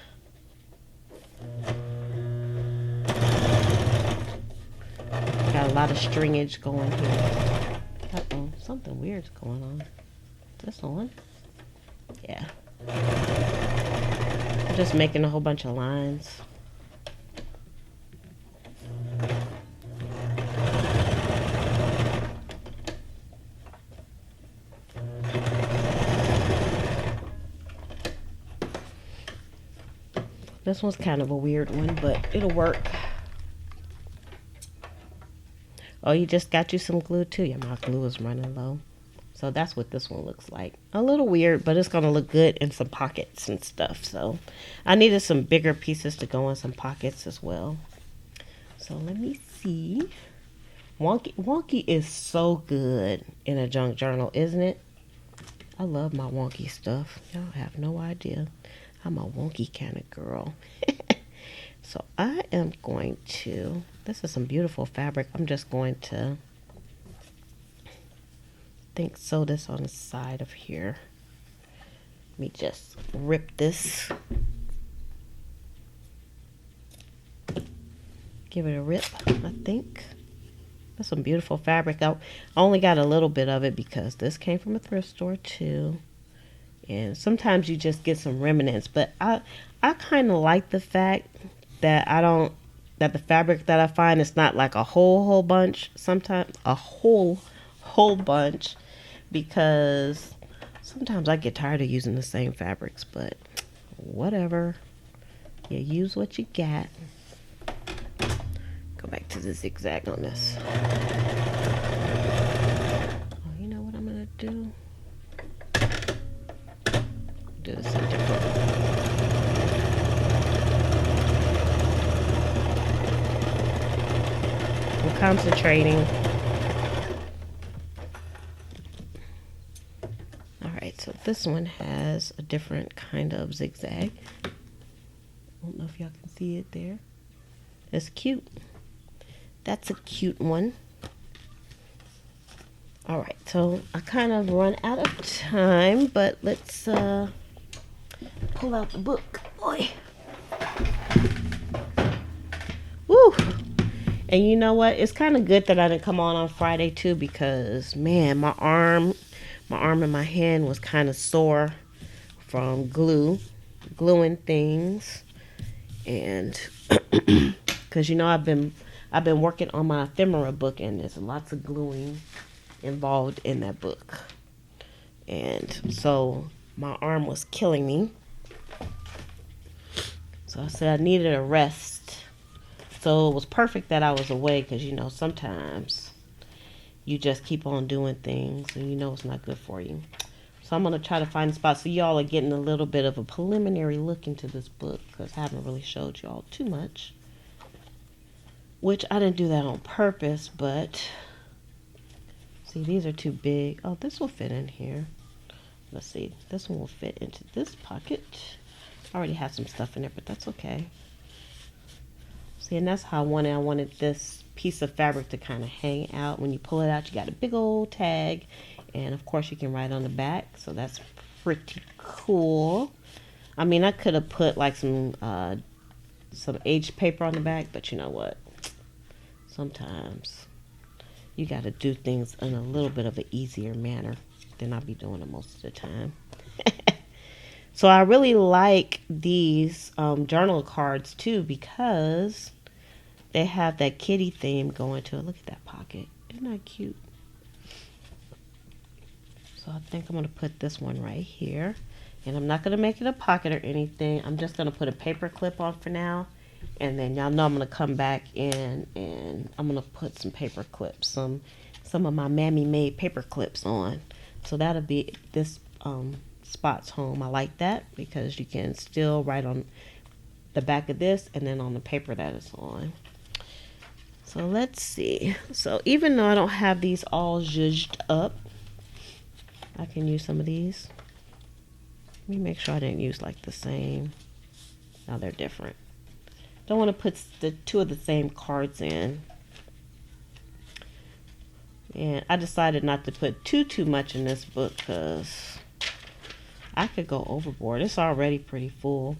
Got a lot of stringage going here. Uh-oh, something weird's going on. Is this on? Yeah. I'm just making a whole bunch of lines. This one's kind of a weird one, but it'll work. Oh, you just got you some glue too? Yeah, my glue is running low. So that's what this one looks like. A little weird, but it's going to look good in some pockets and stuff. So I needed some bigger pieces to go in some pockets as well. So let me see. Wonky is so good in a junk journal, isn't it? I love my wonky stuff. Y'all have no idea. I'm a wonky kind of girl. So I am going to, this is some beautiful fabric. I'm just going to sew this on the side of here. Let me just rip this. Give it a rip, I think. That's some beautiful fabric. I only got a little bit of it because this came from a thrift store too. And sometimes you just get some remnants, but I kind of like the fact that that the fabric that I find is not like a whole bunch. Sometimes a whole bunch, because sometimes I get tired of using the same fabrics, but whatever. You use what you got. Go back to the zigzag on this. Oh, you know what I'm gonna do? Do this in different. I'm concentrating. Alright, so this one has a different kind of zigzag. I don't know if y'all can see it there. It's cute. That's a cute one. All right, so I kind of run out of time, but let's pull out the book. Boy. Woo! And you know what? It's kind of good that I didn't come on Friday too, because man, my arm and my hand was kind of sore from gluing things, and because you know I've been working on my ephemera book, and there's lots of gluing involved in that book. And so my arm was killing me. So I said I needed a rest. So it was perfect that I was away, because you know sometimes you just keep on doing things and you know it's not good for you. So I'm going to try to find a spot. So y'all are getting a little bit of a preliminary look into this book, because I haven't really showed y'all too much. Which I didn't do that on purpose, but see, these are too big. Oh, this will fit in here. Let's see. This one will fit into this pocket. I already have some stuff in there, but that's okay. See, and that's how I wanted this piece of fabric to kind of hang out. When you pull it out, you got a big old tag. And of course, you can write on the back. So that's pretty cool. I mean, I could have put like some aged paper on the back, but you know what? Sometimes you got to do things in a little bit of an easier manner than I'll be doing it most of the time. So I really like these journal cards too, because they have that kitty theme going to it. Look at that pocket. Isn't that cute? So I think I'm going to put this one right here. And I'm not going to make it a pocket or anything. I'm just going to put a paper clip on for now. And then y'all know I'm going to come back in and I'm going to put some paper clips, some of my mammy made paper clips on. So that'll be this spot's home. I like that because you can still write on the back of this and then on the paper that it's on. So let's see. So even though I don't have these all zhuzhed up, I can use some of these. Let me make sure I didn't use like the same. Now they're different. Don't want to put the two of the same cards in. And I decided not to put too much in this book because I could go overboard. It's already pretty full.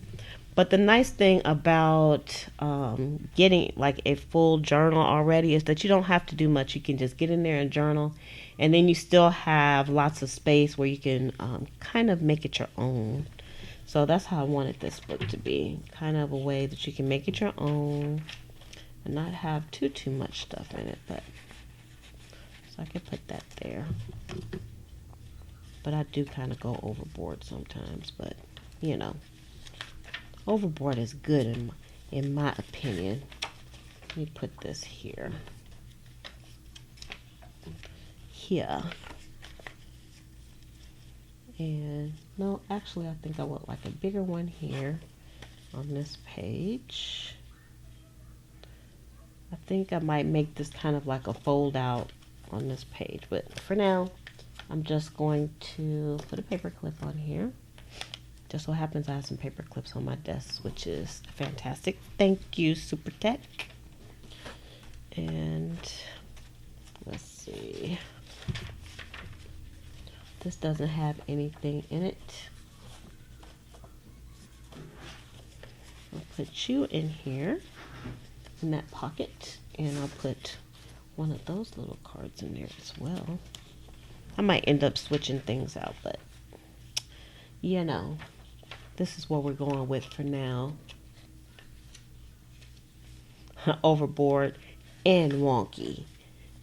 But the nice thing about getting like a full journal already is that you don't have to do much. You can just get in there and journal. And then you still have lots of space where you can kind of make it your own. So that's how I wanted this book to be. Kind of a way that you can make it your own and not have too much stuff in it. But so I can put that there. But I do kind of go overboard sometimes. But, you know, Overboard is good in my opinion. Let me put this here. Here. And no, actually I think I want like a bigger one here on this page. I think I might make this kind of like a fold out on this page, but for now I'm just going to put a paper clip on here. Just so happens I have some paper clips on my desk, which is fantastic. Thank you, Super Tech. And let's see. This doesn't have anything in it. I'll put you in here, in that pocket, and I'll put one of those little cards in there as well. I might end up switching things out, but you know, this is what we're going with for now. Overboard and wonky.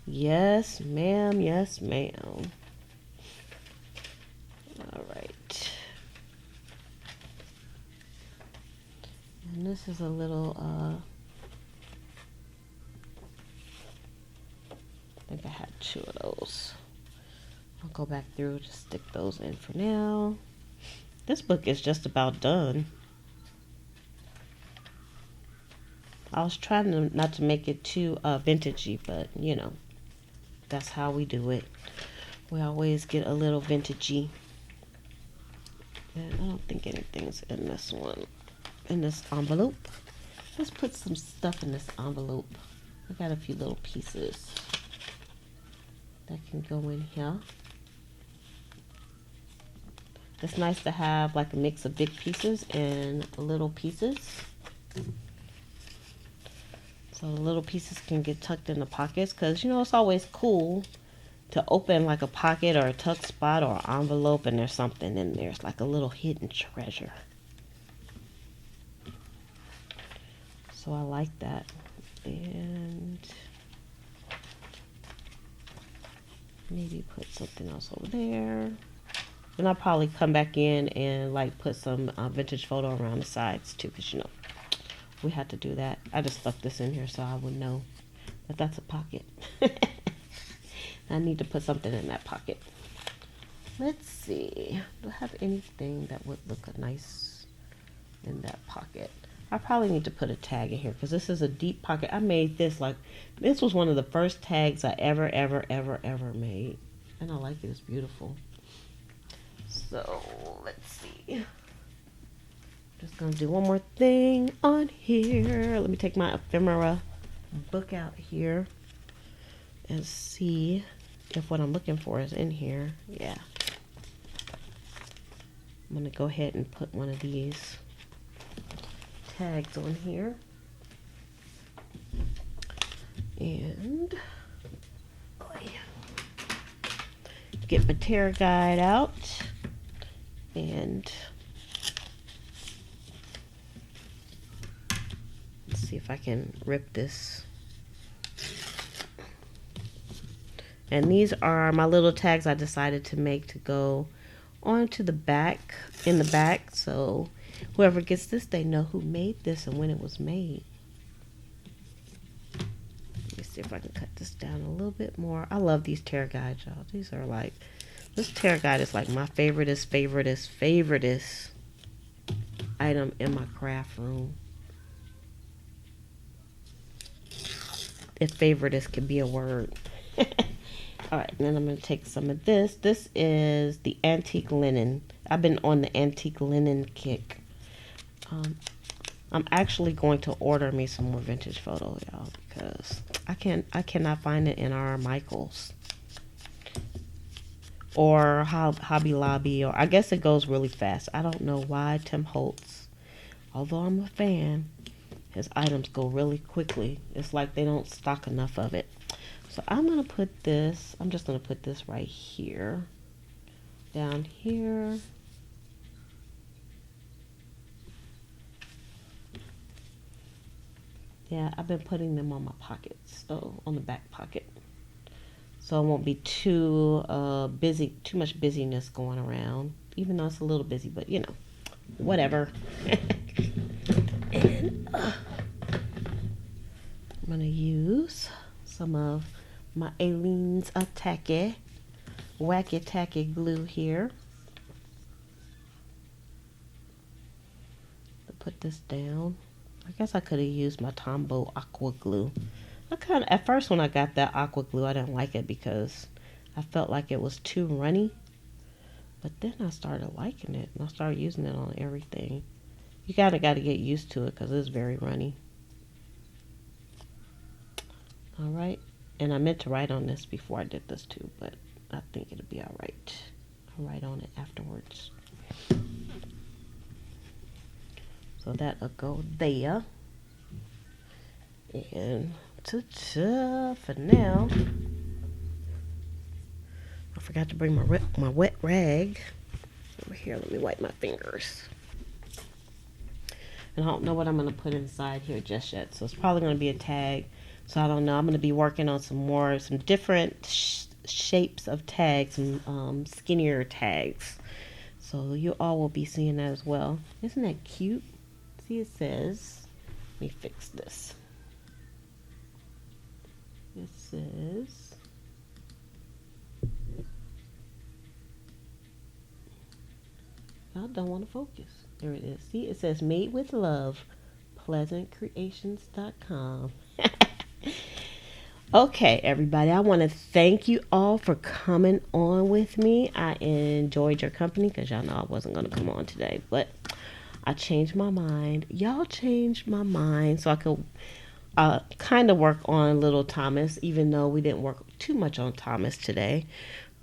Yes, ma'am. Yes, ma'am. All right. And this is a little, I think I had 2 of those. I'll go back through to stick those in for now. This book is just about done. I was trying not to make it too vintagey, but you know, that's how we do it. We always get a little vintagey. And I don't think anything's in this one, in this envelope. Let's put some stuff in this envelope. I got a few little pieces that can go in here. It's nice to have like a mix of big pieces and little pieces. So the little pieces can get tucked in the pockets, because you know it's always cool to open like a pocket or a tuck spot or an envelope and there's something in there. It's like a little hidden treasure. So I like that. And maybe put something else over there. And I'll probably come back in and like put some vintage photo around the sides too, because you know we had to do that. I just stuck this in here so I would know that that's a pocket. I need to put something in that pocket. Let's see. Do I have anything that would look nice in that pocket? I probably need to put a tag in here because this is a deep pocket. I made this like, this was one of the first tags I ever made. And I like it. It's beautiful. So let's see. Just gonna do one more thing on here. Let me take my ephemera book out here and see if what I'm looking for is in here. Yeah. I'm gonna go ahead and put one of these tags on here. And get my tear guide out and let's see if I can rip this. And these are my little tags I decided to make to go onto the back, in the back, so whoever gets this, they know who made this and when it was made. Let me see if I can cut this down a little bit more. I love these tear guides, y'all. These are like, this tear guide is like my favoriteest item in my craft room. If favoriteest can be a word. All right, and then I'm going to take some of this. This is the antique linen. I've been on the antique linen kick. I'm actually going to order me some more vintage photos, y'all, because I cannot find it in our Michaels or Hobby Lobby, or I guess it goes really fast. I don't know why Tim Holtz, although I'm a fan, his items go really quickly. It's like they don't stock enough of it. So I'm going to put this, I'm just going to put this right here, down here. Yeah, I've been putting them on my pockets, on the back pocket. So it won't be too much busyness going around, even though it's a little busy, but you know, whatever. And I'm going to use some of my Aleene's Tacky Wacky Tacky glue here to put this down. I guess I could have used my Tombow aqua glue. At first when I got that aqua glue, I didn't like it because I felt like it was too runny. But then I started liking it and I started using it on everything. You got to get used to it because it's very runny. All right. And I meant to write on this before I did this too, but I think it'll be all right. I'll write on it afterwards. So that'll go there. And for now, I forgot to bring my wet rag over here. Let me wipe my fingers. And I don't know what I'm going to put inside here just yet. So it's probably going to be a tag. So I don't know. I'm going to be working on some different shapes of tags, some skinnier tags. So you all will be seeing that as well. Isn't that cute? See, it says, let me fix this. It says, I don't want to focus. There it is. See, it says made with love, pleasantcreations.com. Okay, everybody, I want to thank you all for coming on with me. I enjoyed your company because y'all know I wasn't going to come on today, but I changed my mind. Y'all changed my mind so I could kind of work on little Thomas, even though we didn't work too much on Thomas today.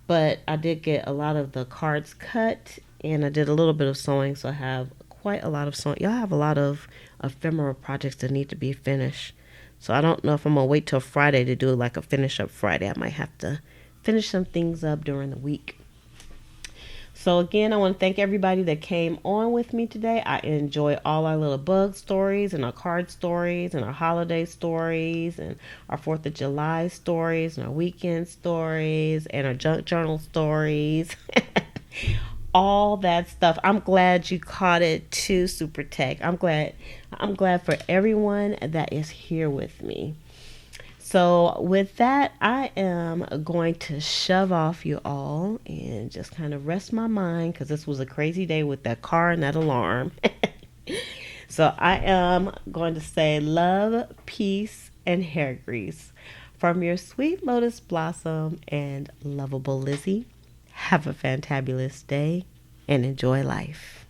But I did get a lot of the cards cut, and I did a little bit of sewing, so I have quite a lot of sewing. Y'all have a lot of ephemera projects that need to be finished. So I don't know if I'm going to wait till Friday to do like a finish up Friday. I might have to finish some things up during the week. So again, I want to thank everybody that came on with me today. I enjoy all our little bug stories and our card stories and our holiday stories and our 4th of July stories and our weekend stories and our junk journal stories. All that stuff. I'm glad you caught it too, Super Tech. I'm glad for everyone that is here with me. So with that, I am going to shove off you all and just kind of rest my mind because this was a crazy day with that car and that alarm. So I am going to say love, peace, and hair grease from your sweet lotus blossom and lovable Lizzie. Have a fantabulous day and enjoy life.